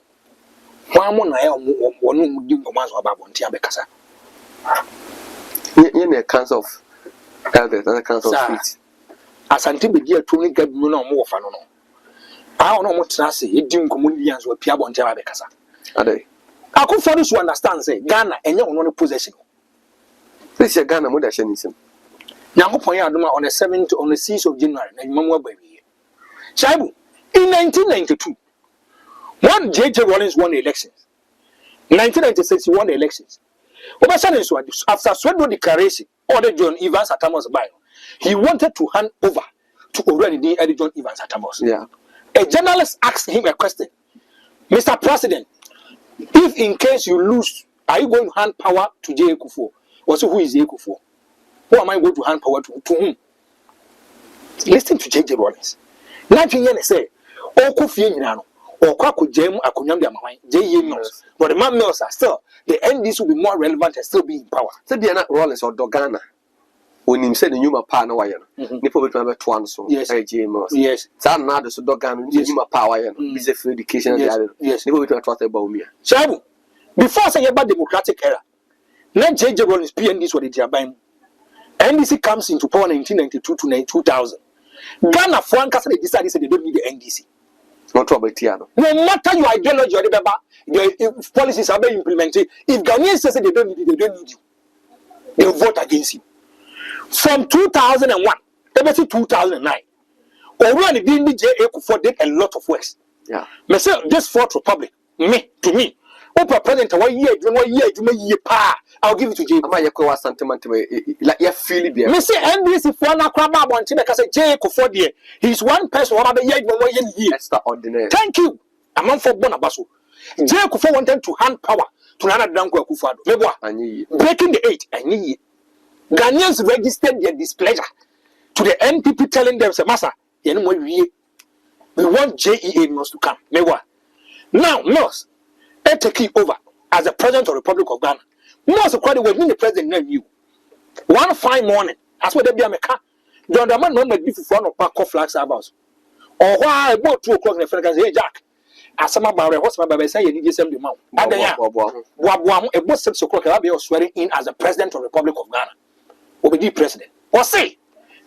why won't I one do commands about Bontia Becasa? In a council of elders and a council of streets. As until the year to get no more fun. I don't know what to say. It didn't communians with Piabo and Terabecasa. Are they? I could for this to understand, say, Ghana and your own possession. This is Ghana modernism. Now, on the 7th, on the 6th of January, and Mamma Baby. Shaibu, in 1992, one J.J. Rollins won the elections. 1996, he won the elections. After Sweden declaration, ordered John Evans Atamos bio, he wanted to hand over to already Eddie John Evans Atamos. Yeah. A journalist asked him a question, Mr. President, if in case you lose, are you going to hand power to J. Kufuor? Also, who is J. Kufuor? Who am I going to hand power to whom? Listen to J.J. Rollins. Nothing you say, or Kofi Nano, or Kwaku Jem, Akunyam Yamai, J.A. Mills. But the man Mills are still, the NDC will be more relevant and still be in power. So they are not Rollins or Dogana. When you say the Numa Pana Wayan, Nipo will have 2 so yes, yes, San Nado so Dogan, Numa Power, is a free education. Yes, Nipo will have Bawumia. Shabu, before saying about democratic era, not J.J. Rollins PNDs were the Jabine. NDC comes into power 1992 to 2000. Ghana Franca said they decided they don't need the NDC. Not trouble Tiano. No matter your ideology or the policies are being implemented, if Ghanaians say they don't need you, they will vote against you. From 2001, ever to 2009, already the J.A. Kufuor did a lot of work. Yeah. Myself, this Fourth Republic, to me, Opa president 1 year, 1 year, pa. I'll give it to Jay. Am I a sentiment like you feel it? Me say NBC for na kwaba bonti make say Jay Kufuor there. He's one person who be year 1 year. Extraordinary. Thank you. I'm on for Bonabaso. Jay Kufuor wanted to hand power to Nana Danko Akufo-Addo. Meboa. Breaking the 8 and Ghanaians registered their displeasure to the NPP telling them, say, Massa, we want JEA Mills to come. Meboa. Now, Mills, taking over as the president of the Republic of Ghana. Mills according when the president named you. One fine morning, that's what they be a car. John Dramani no make before front of park of flags house. Or why about 2 o'clock in the friend say, hey Jack, as some about a husband by say you need to send the mount. About 6 o'clock, I'll be swearing in as the president of the Republic of Ghana. Will be the president. Or say,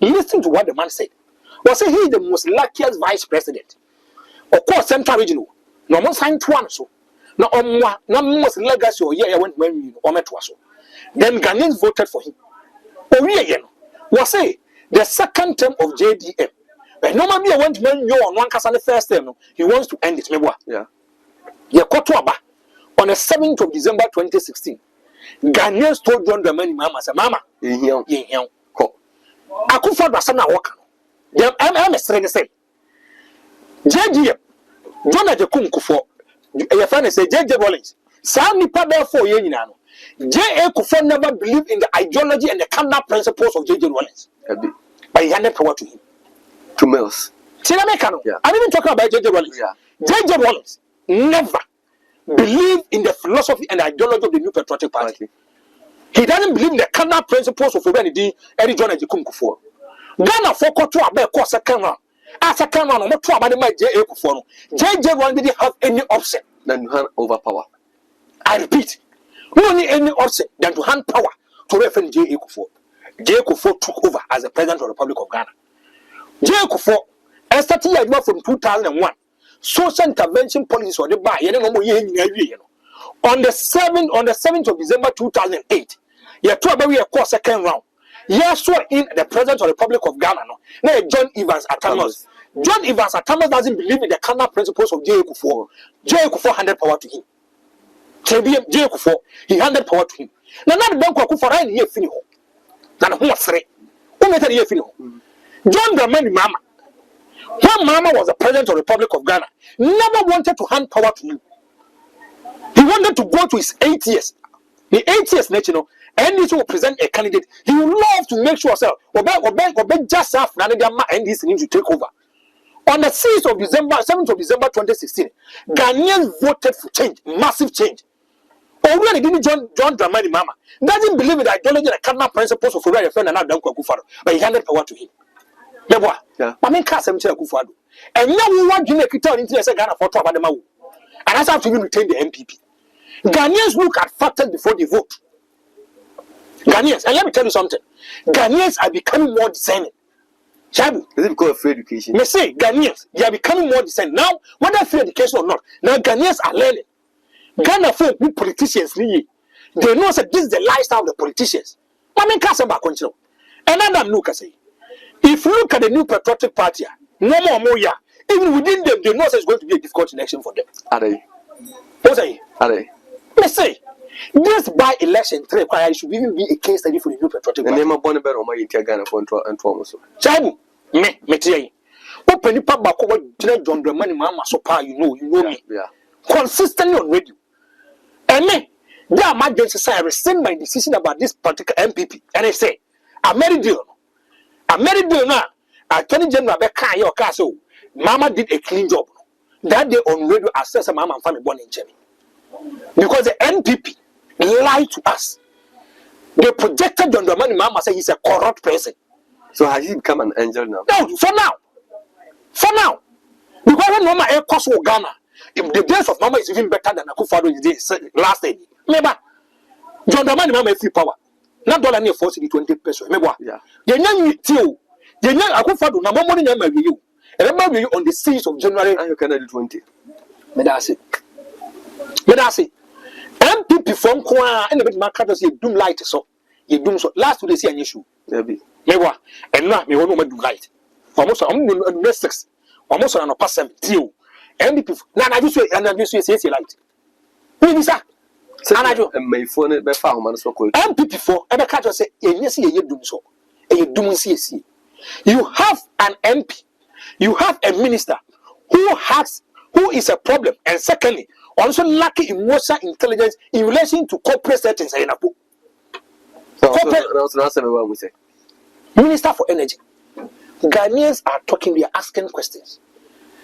listen to what the man said. Or say he is the most luckiest vice president. Of course, Central Regional. No more signed one so. No most legacy or yeah went when you or met was so. Then Ghanaians voted for him. Oh yeah, was say the second term of JDM. But normally I went when you on one case on the first term. He wants to end it. Yeah. Yeah, Kotoaba on the 7th of December 2016. Ghanaians told John Dramani Mahama say, Mama, you here. Akufo-Addo asana work. Them I'm say JDM John Ajekum Kufuor. Your friend say JJ Rollins. Some nipa therefore ye nyina no. J.A. Kufuor never believed in the ideology and the cardinal principles of JJ Rollins. But he handed power to him. To Mills. Yeah. I'm even talking about JJ Rollins. Yeah. JJ Rollins never believed in the philosophy and the ideology of the New Patriotic Party. He doesn't believe in the cardinal principles of Obedi Eddie John Ajekum Kufuor. Ghana foko to abe ko second round. As second round, no to abade my J.A. Kufuor. JJ Rollins didn't have any option than to hand over power. I repeat, no need any option than to hand power to Reverend J.A. Kufuor. J.A. Kufuor took over as the president of the Republic of Ghana. J.A. Kufuor started from 2001. Social intervention policies were the buy. On the 7th of December 2008, you told we a second round. You saw in the president of the Republic of Ghana. Now John Evans Atamas. John Evans Atamas doesn't believe in the cardinal principles of J.A. Kufuor. J.A. Kufuor handed power to him. J.A. Kufuor, he handed power to him. Now the bank Kufuor ain't here finish. Now who was three? Who made here finish? John Dramani Mahama. When Mahama was the president of the Republic of Ghana, never wanted to hand power to him. He wanted to go to his 8 years. The 8 years national, and he will present a candidate. He would love to make sure Obey just after and this need to take over. On the 7th of December 2016, Ghanaians voted for change, massive change. Already didn't John Dramani Mahama doesn't believe in the ideology and the cardinal principles of Obey friend and Addo Akufo-Addo, but he handed power to him. Yeah. I mean, cast him to Akufo-Addo. And now we want to make it turn into a Ghana for trouble. And that's how to retain the MPP. Ghanaians look at factors before they vote. Ghanaians, and let me tell you something. Ghanaians are becoming more discerning. Shabu, is it because of free education? Me say Ghanaians, they are becoming more discerning now. Whether free education or not, now Ghanaians are learning. Ghana folk who politicians need. They know that this is the lifestyle of the politicians. I mean, cast them back control. And Adam look at say, if you look at the New Patriotic Party, no more yeah. Even within them, they know it's going to be a difficult election for them. Are they? What say? Are they? Let's say this by-election should even be a case study for the New Patriotic Party. The name of Bonneber or my Ghana for and almost. Chabu, me tell you. Open the pub back over John Dramani Mahama so far, you know me. Yeah. Consistently on radio. And me, there are my say I rescind my decision about this particular MPP. And I say, I made a deal. Now. Attorney General Becca your castle. Mama did a clean job. That day on radio, I said some Mama and family born in Chemi. Because the NPP lied to us. They projected John Dramani Mahama say he's a corrupt person. So has he become an angel now? No, for now. Because when Mama air cost for Ghana, the days of Mama is even better than Akufo-Addo days last day. Remember, John Dramani Mahama free power. Not dollar near 40-20 pesos. Remember? Yeah. The young you, the young Akufo-Addo, now more money than you. Remember you on the 6th of January. And you can do 20. Me da say. MPP from Kwa and the bit market say doom light so. You doom so. Last 2 days an issue. Maybe. Mewa. And now me want to do light. Almost on the 6. Almost on a past 7. MPP. Now I just say light. Minister. Anajo my phone be fa man so ko MPP for ebe ka to say enye se ye dum so e dum se. You have an MP, you have a minister who is a problem, and secondly also lacking emotional intelligence in relation to corporate settings. Minister for Energy. Ghanaians are talking, they are asking questions.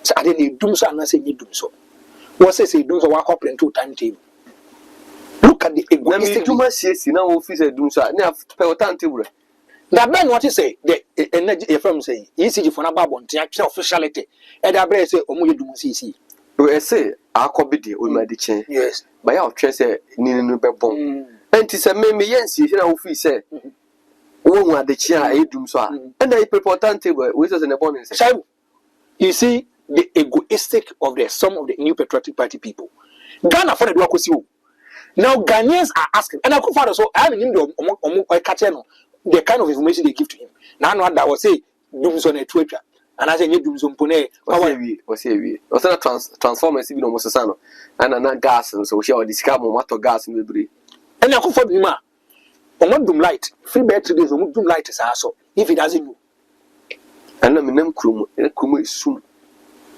So are they doing so and I say you do so? What says they do so work up into timetable? Look at the egoistic. Now office do so. They have timetable. That man what you say, the energy from say, ECG for Nababon, the actual officiality, and I better say, Omo do CC. We say, I copy the old medicine. Yes. By our trace, Nino Bebon. And to say, maybe yes, you know, office say, oh, the chair, I do so. And I prepare timetable with us in a bonus. So, you see, the egoistic of some of the New Patriotic Party people. Ghana for the work with you. Now, Ghanaians are asking, and I could find so I mean, the kind of information they give to him. Now, that was say, dooms on a Twitter, and I say, you dooms on Pone, was a transformers, even almost a son, and another gas, and so she will discover motor gas in the breed. And I could find him, on doom light, free battery days, on doom light is also, if he doesn't know. And let me name Krum, and Krum is soon.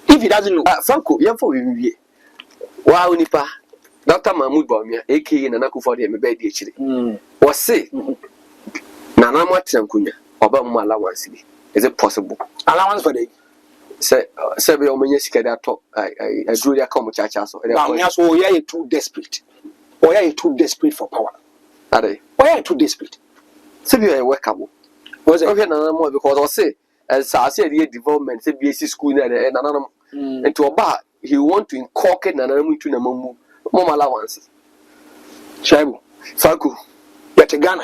If he doesn't know, Franco, young for you. Wow, Nipa, Dr. Mahama Dormaahene, aka Nanaku for the bed, actually. Was say, Nana Martin Kunya, about my allowance. Is it possible? Allowance for the Several omens can talk. I drew their common church. So, we are too desperate. We are too desperate for power. Are they? We are too desperate. Several are workable. Was it okay? None more because I say, as I said, the development, the BSc school, and to a bar, he want to incorporate Nanamu to Namu, more allowances. Shaibu, Falco, yet Ghana.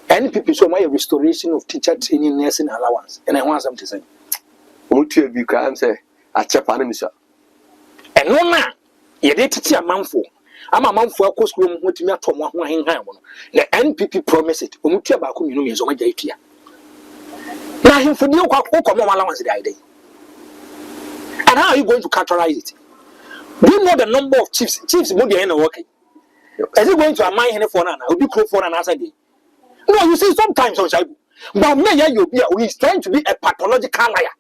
Any people show my restoration of teacher training nursing allowance, and I want them to say, Mutu Buka, say, a Japanese. And no man, you did teach a man for. I'm a man for a course room with me from one in Hamon. The NPP promise it, Mutu Bakum is on my day. Now, him for you, come on allowance the idea. And how are you going to characterize it? Do you know the number of chiefs more than working? Is it going to a mine for an hour? Will be close for an answer day? No, you see, sometimes on Shaibu, but he's trying to be a pathological liar.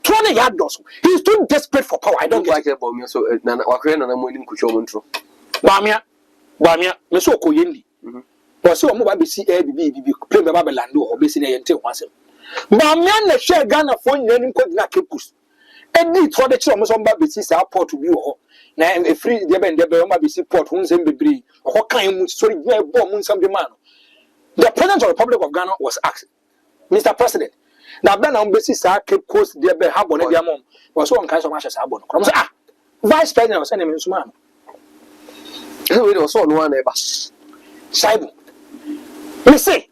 20 yard does. He's too desperate for power. I don't like it. Bawumia, so I'm winning Kuchomontro. Bawumia, Meso Koyendi. Was so mobile BC play the Babylando or basically until once. Bawumia, the share Ghana for learning code Nakipus. And it's for the children on BC port to be all. Now, a free Deben BC port, who's in Bibri, or kind sorry, bomb some demand. The President of the Republic of Ghana was asked, Mr. President, now Ben on basis Cape Coast, dear Behabon, and their mom was one kind of much as Abon. Vice President was sending him to man. It was on one ever. Shaibu. They say,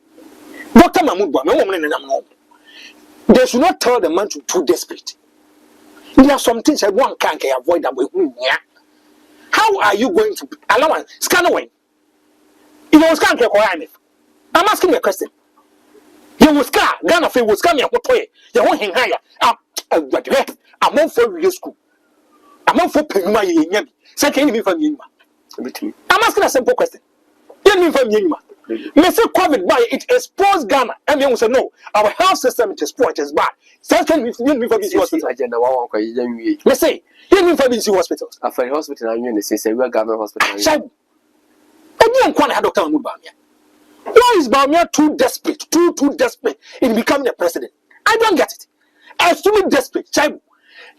Dr. Mahmoud, no woman in them home. They should not tell the man to too desperate. There are some things that one can't avoid that way. How are you going to allow scan away? If you can't get I'm asking you a question. You will scar Ghana for will scam your toy. You want him higher. I'm on for your school. I'm on for Puma Yen. Second, me from Yima. I'm asking a simple question. You mean from Yima? Mr. COVID by it exposed Ghana. And you say no, our health system is spoiled, it's bad. Second, you mean from these hospitals. Let's say, you mean from these hospitals. After the hospital, I mean, they say, we're government hospital. Shaibu. And you can't have Dr. Mahmoud. Why is Bawumia too desperate, too desperate in becoming a president? I don't get it. Extremely desperate. Chaibu.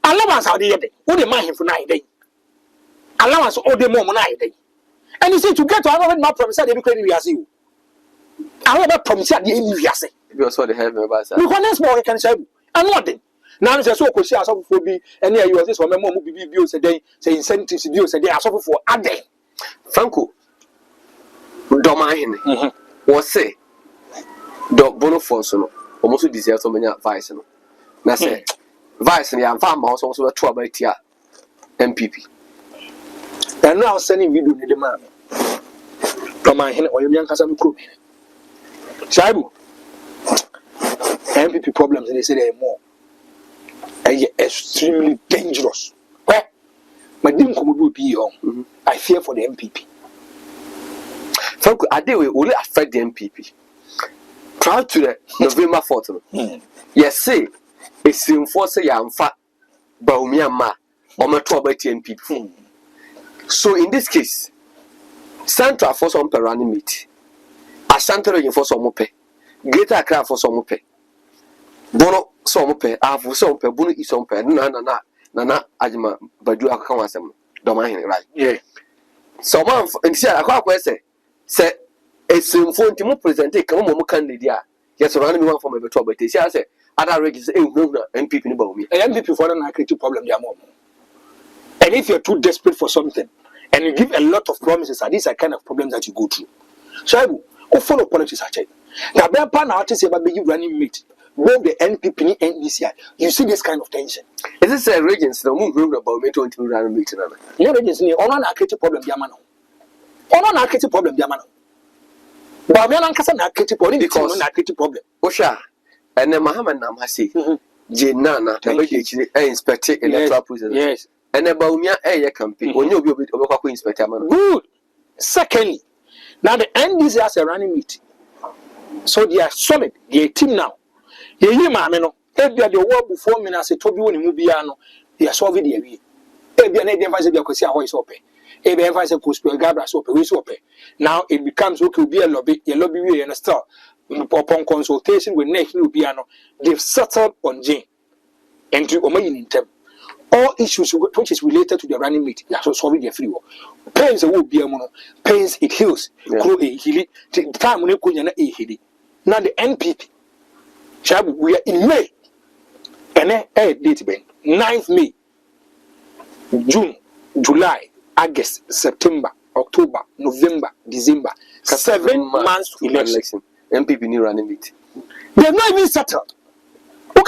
Allowance how they get it. What they mind him for 9 days. Allowance all the more 9 days. And you see, to get to another not promise that they be credit we are seeing. I will not promise that the end we are saying. Because what they have me about that. Because next more can Chaibu. And what then? Now it's so question as for be and here you are this one more be bills a day, say incentives bills a day as for a day. Franco Dormaahene. Was say, Dog Bono Fonsono, almost deserve so many advice. Now say, Vice and the farm house also a trouble by Tia MPP. And now sending video to the man. Dormaahene or young Casam Crew. Shaibu MPP problems, and they say they are more. And extremely dangerous. My dim will be on. I fear for the MPP. Frank, Addo will only affect the MPP. Prior to the November 4th. Yes, say, it's enforced a young fat Bawumia ma or my 12 MPP. So in this case, Central for some running meet. Ashanti for some mope. Greater Accra for some mope. Bono some mope. Afu some pe. Bono is some pe. Nana Ajima Badu Akawasem. Dormaahene, right? Yeah. So man, and see, I can't say a phone to present a come on candidate. Yes, running one from a trouble. But I say, other regions, MPP in Bawumia. MPP for an creative problem, and if you're too desperate for something, and you give a lot of promises, and these are kind of problems that you go through. So I will follow politics. Now, there are artists about you running meet. Both the NPP and NDCI, you see this kind of tension. Is this a regions the move about me to run meet? No regions, on a creative problem, Yamano. On a creative problem, Yamano. But we are not a creative problem because a creative problem. Osha, and then Mahama Dormaahene, Jenana, inspector electoral process. Yes. And the Bawumia air campaign, when you be a inspector. Good. Secondly, now the NDC has a running meeting. So they are solid, they are team now. Ye mameno, ebia the war before me as a tobi woni mu bia no, they are solving the area. Ebia na dey advise bia kwesi ahoy so pe. Ebia advise Kuspel Gabra so pe, we so pe. Now it becomes okay be a lobby we and still upon consultation with next new piano, they've settled on Jane and to Omayin in term. All issues which is related to the running meeting, that's so solving the free war. Pains will be a mono, pains it heals, grow a healing, time when you couldn't a healing. Now the NPP, we are in May, and a date bank 9th May, June, July, August, September, October, November, December, 7 months to election. MPP new running meeting. They have not even settled. But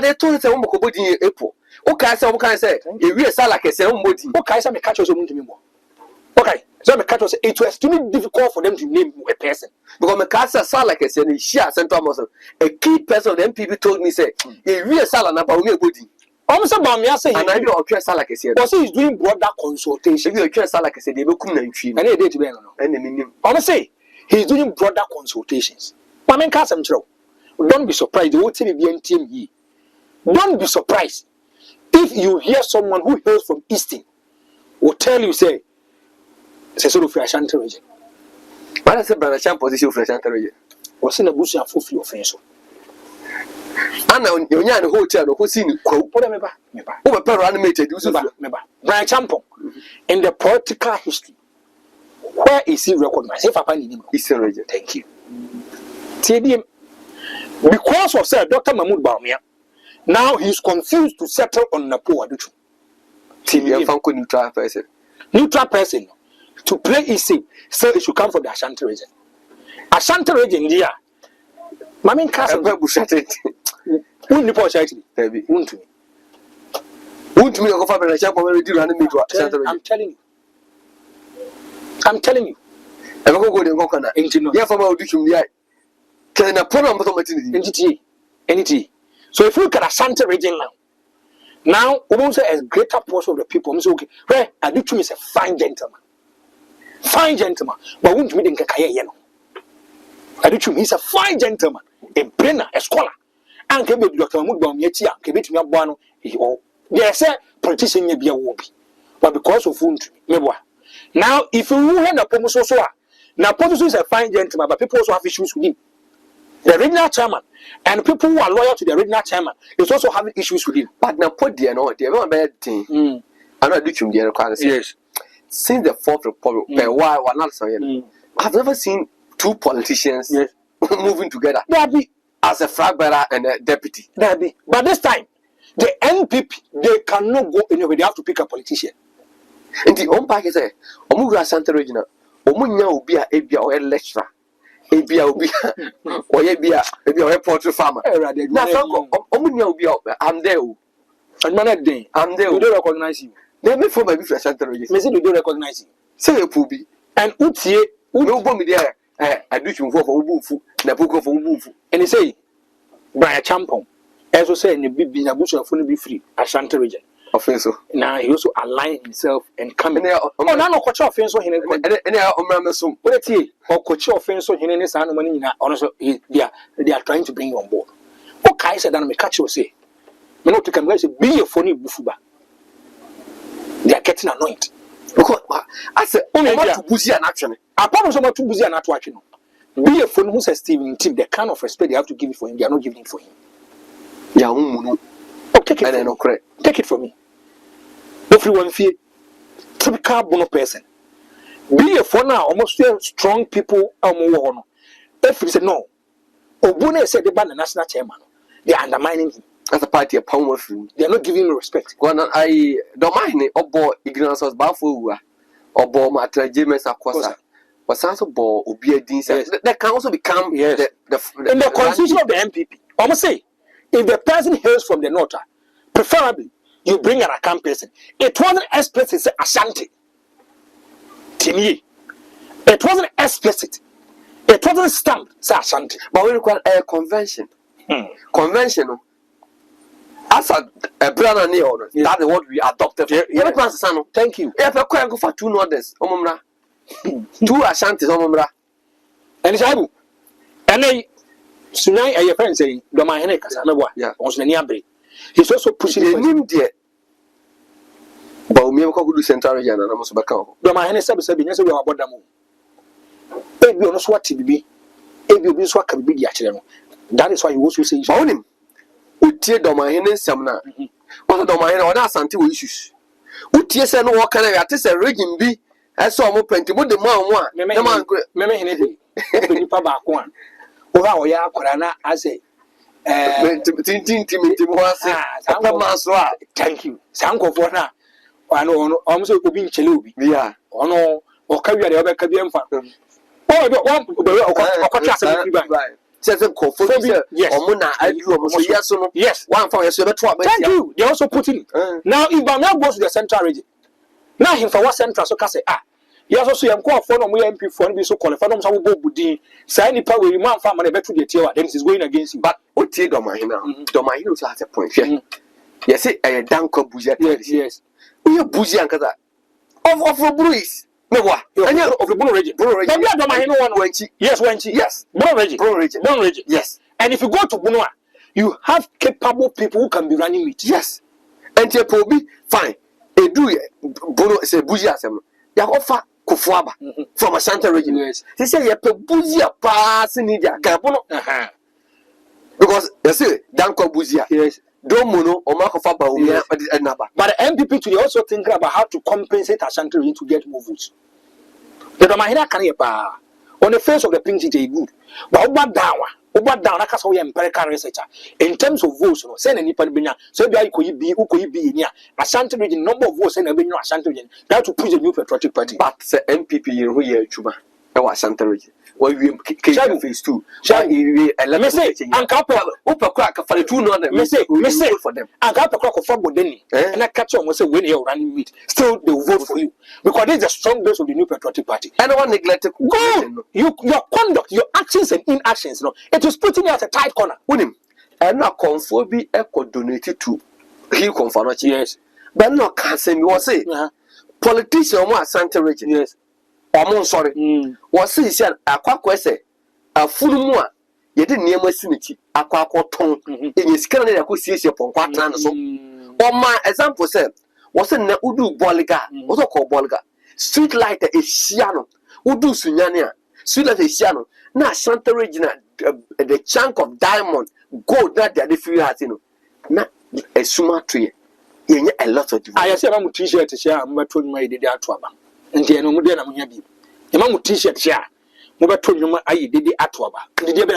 they told us that we in April. Okay, so what say? If we are like a say, okay, so me catch us to me more. Okay, so me catch us. It was extremely difficult for them to name a person because me catch us like a say, share Central Muslim. A key person of the MPP told me say, if we are salary na Bawumia body. Almost about me, I say, and I do okay like I said. Also, he's doing broader consultation. If you okay like I said, they will come and treat. And they did well, no. And the minimum. Honestly, he's doing broader consultations. But I can't control. Don't be surprised. They will tell you BNTME. Don't be surprised if you hear someone who hails from Easton will tell you, say sort of Ashanti region. What is the Brother position of Ashanti region? Was in a bush and fulfill offense. And now you're in a hotel who seen you quote, whatever, over animated, Brian Champon in the political history. Where is he recognized? If I find him, Eastern region. Thank you. TDM. Because of Sir Dr. Mahama Dormaahene, now he's confused to settle on Napo Addo. Neutral person. Neutral person. To play easy, so it should come from the Ashanti region. Ashanti region, dear. Mamin Castle, Bushated. Won't report actually, baby. Won't me. Won't me go for a shop when we do run me to I'm telling you. I'm telling you. I go go to Gokana. Yeah, from our diction, yeah. Can a problem with entity. So if you look at Ashanti region now almost a greater portion of the people say, okay, where Addo is a fine gentleman. Fine gentleman. But won't meet in Kakaya yellow. Addo is a fine gentleman, a brainer, a scholar. And can be Dr. Mahama Dormaahene, can be to me a bono. Yes, sir, politician may be a wobby. But because of wound, now if you had a promotion, now Potoso is a fine gentleman, but people also have issues with him. The regional chairman and people who are loyal to the regional chairman is also having issues with him. But now put the no, they have a bad thing. I know do the requirements. Yes. Since the Fourth Republic, why not so? I've never seen two politicians moving together. That be as a flag bearer and a deputy. That be. But this time, the NPP they cannot go anywhere. They have to pick a politician. And the own package say, Omugra Santa Regina, Omunya will be a lecturer. Ebia obi or a poultry farmer. Now, I'm there. I'm there. We don't recognize you. They may form a different center. We don't recognize you. Say a pubi and Utie, no bomb there. I do you for Ubufu, Nabuko for Ubufu. And he say, Brian Champon, as we say in the Bibina Bush of be free, Ashanti region. Offense. Now he also aligned himself and coming. Oh, no, no, coach offense. So he and Omramasum. What it or coach offense. So he and his money. Honestly, they are trying to bring you on board. Okay, said that me catch you say. Me not to come guys be a phony bufuba. They are getting annoyed. Because I said, only want to boost an action. I promise not to boost an action. Be a phone who says Steven Tim, the kind of respect they have to give it for him, they are not giving it for him. Yeah, oh, take it. And take it from me. Everyone feel typical bono person. Be a phone now, almost strong people. If you say no, Obune said the ban the national chairman, they are undermining him. As a party, a pound of him. They are not giving him respect. When I don't mind it, or bore ignorance was baffled, or bore my James Aquasa. But also bore Obia Dean says that can also become in the constitution of the MPP. Almost say if the person hails from the north, preferably you bring an account person. It wasn't explicit, say Ashanti. Timmy. It wasn't explicit. It wasn't stamped, say Ashanti. But we require a convention. Conventional. As a brand and new order, that is what we adopted. Thank you. If I go for 2 orders, Omumra. 2 Ashantis, Omumra. And it's able. And they Sunai, a friend say, Dormaahene Casanova, was the near break. He's also pushing him there. Bawumia could do Central Region and almost back out. Dormaahene Sabine, we are about the moon. Maybe on a swat TV, maybe swat can be the actual. That is why he also says, found him. Utie Dormaahene Samna. What Dormaahene or Asante issues. Utie said, no, what can I at a region be? I saw more plenty, but the man, Meme, Papa one. Oh, yeah, Corana, I say, thank you. Sanko for now. I know almost being Chelubi. Yeah, or no, or carry the other Caribbean farm. Oh, yes, one for your thank you. They also put in. Now, if Bamia goes to the central region, now him for what central so can say, yes, also I'm called for no MP for be so qualified. I'm so good. Say any power you man farm and bet to the tier, then he's going against you. But what take Dormaahene? Dormaahene also has a point. Yes, a danko bougie. Yes. We are bougie and Kaza. Of Bruce. No, what? And you're of the Blue Region. Then you are Dormaahene one when she. Yes, when she. Yes. Blue Region. Yes. And if you go to Bunua, you have capable people who can be running it. Yes. And you probably fine. They do Bono say bougie as them. They offer Kufuaba from Ashanti region. Yes. They say you pay bougie pass in India. Because they say danko bougie. Yes. Don't mono or mark of Bawumia another. But the MPP today also think about how to compensate Ashanti region to get more votes. The Dormaahene can on the face of the pink is good. But over down, I can't empirical researcher. In terms of votes, send any Panibinia, so be I could be near Ashanti region, number of votes and a million Ashanti region. That to push a new patriotic party. But the MPP in Rio Chuba, Ashanti region. Well, we came phase 2. Let me say, and couple upper crack for the 2 non for them. And got a crack of football, then, and I catch on was a when you're running meet. Still, they will vote for you because this is the strong base of the new patriotic party. And no one neglected your conduct, your actions and inactions. No, it was putting you at a tight corner. With him, and not conform be echo donated to he confirm. Yes, but no can't say me was say politician or Santa region. Yes. Sorry. Was said a quack a full moa. You didn't near my sinity, a quack or tongue in his cannon. I could see upon quadrant. Or my example said, wasn't Udu Boliga, also called Bolga. Street light is Shiano, Udu Sunyania, street light is Shiano. Now Santa Regina, the chunk of diamond, gold that the free has in not a Sumatra. A lot of I said I'm a t-shirt to share, I'm told my did that trouble. And the Modena Muyabi. A man with t-shirt share. Mobile told you I did the Atwaba. Did you be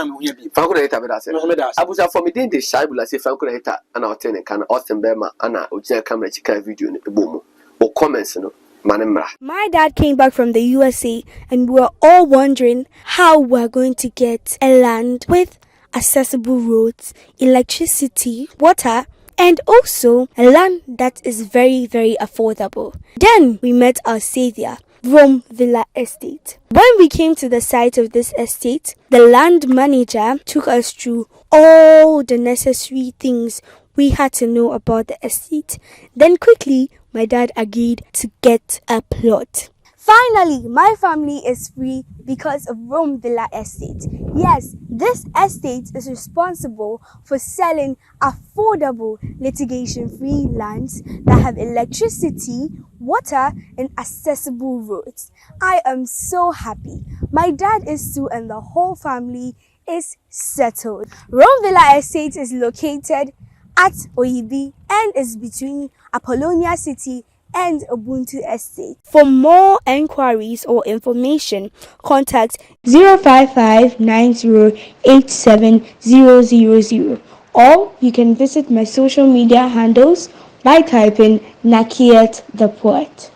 Fakulata? I was for me did the Shibula say Fakulata and our tenant can Austin Bema and I would say camera chicken video in the boom or comments. My dad came back from the USA and we were all wondering how we're going to get a land with accessible roads, electricity, water, and also a land that is very, very affordable. Then we met our savior, Rome Villa Estate. When we came to the site of this estate, the land manager took us through all the necessary things we had to know about the estate. Then quickly, my dad agreed to get a plot. Finally, my family is free because of Rome Villa Estate. Yes, this estate is responsible for selling affordable litigation-free lands that have electricity, water, and accessible roads. I am so happy. My dad is too, and the whole family is settled. Rome Villa Estate is located at Oyibi and is between Apollonia City and Ubuntu Estate. For more enquiries or information, contact 055908700, or you can visit my social media handles by typing Nakiet the Poet.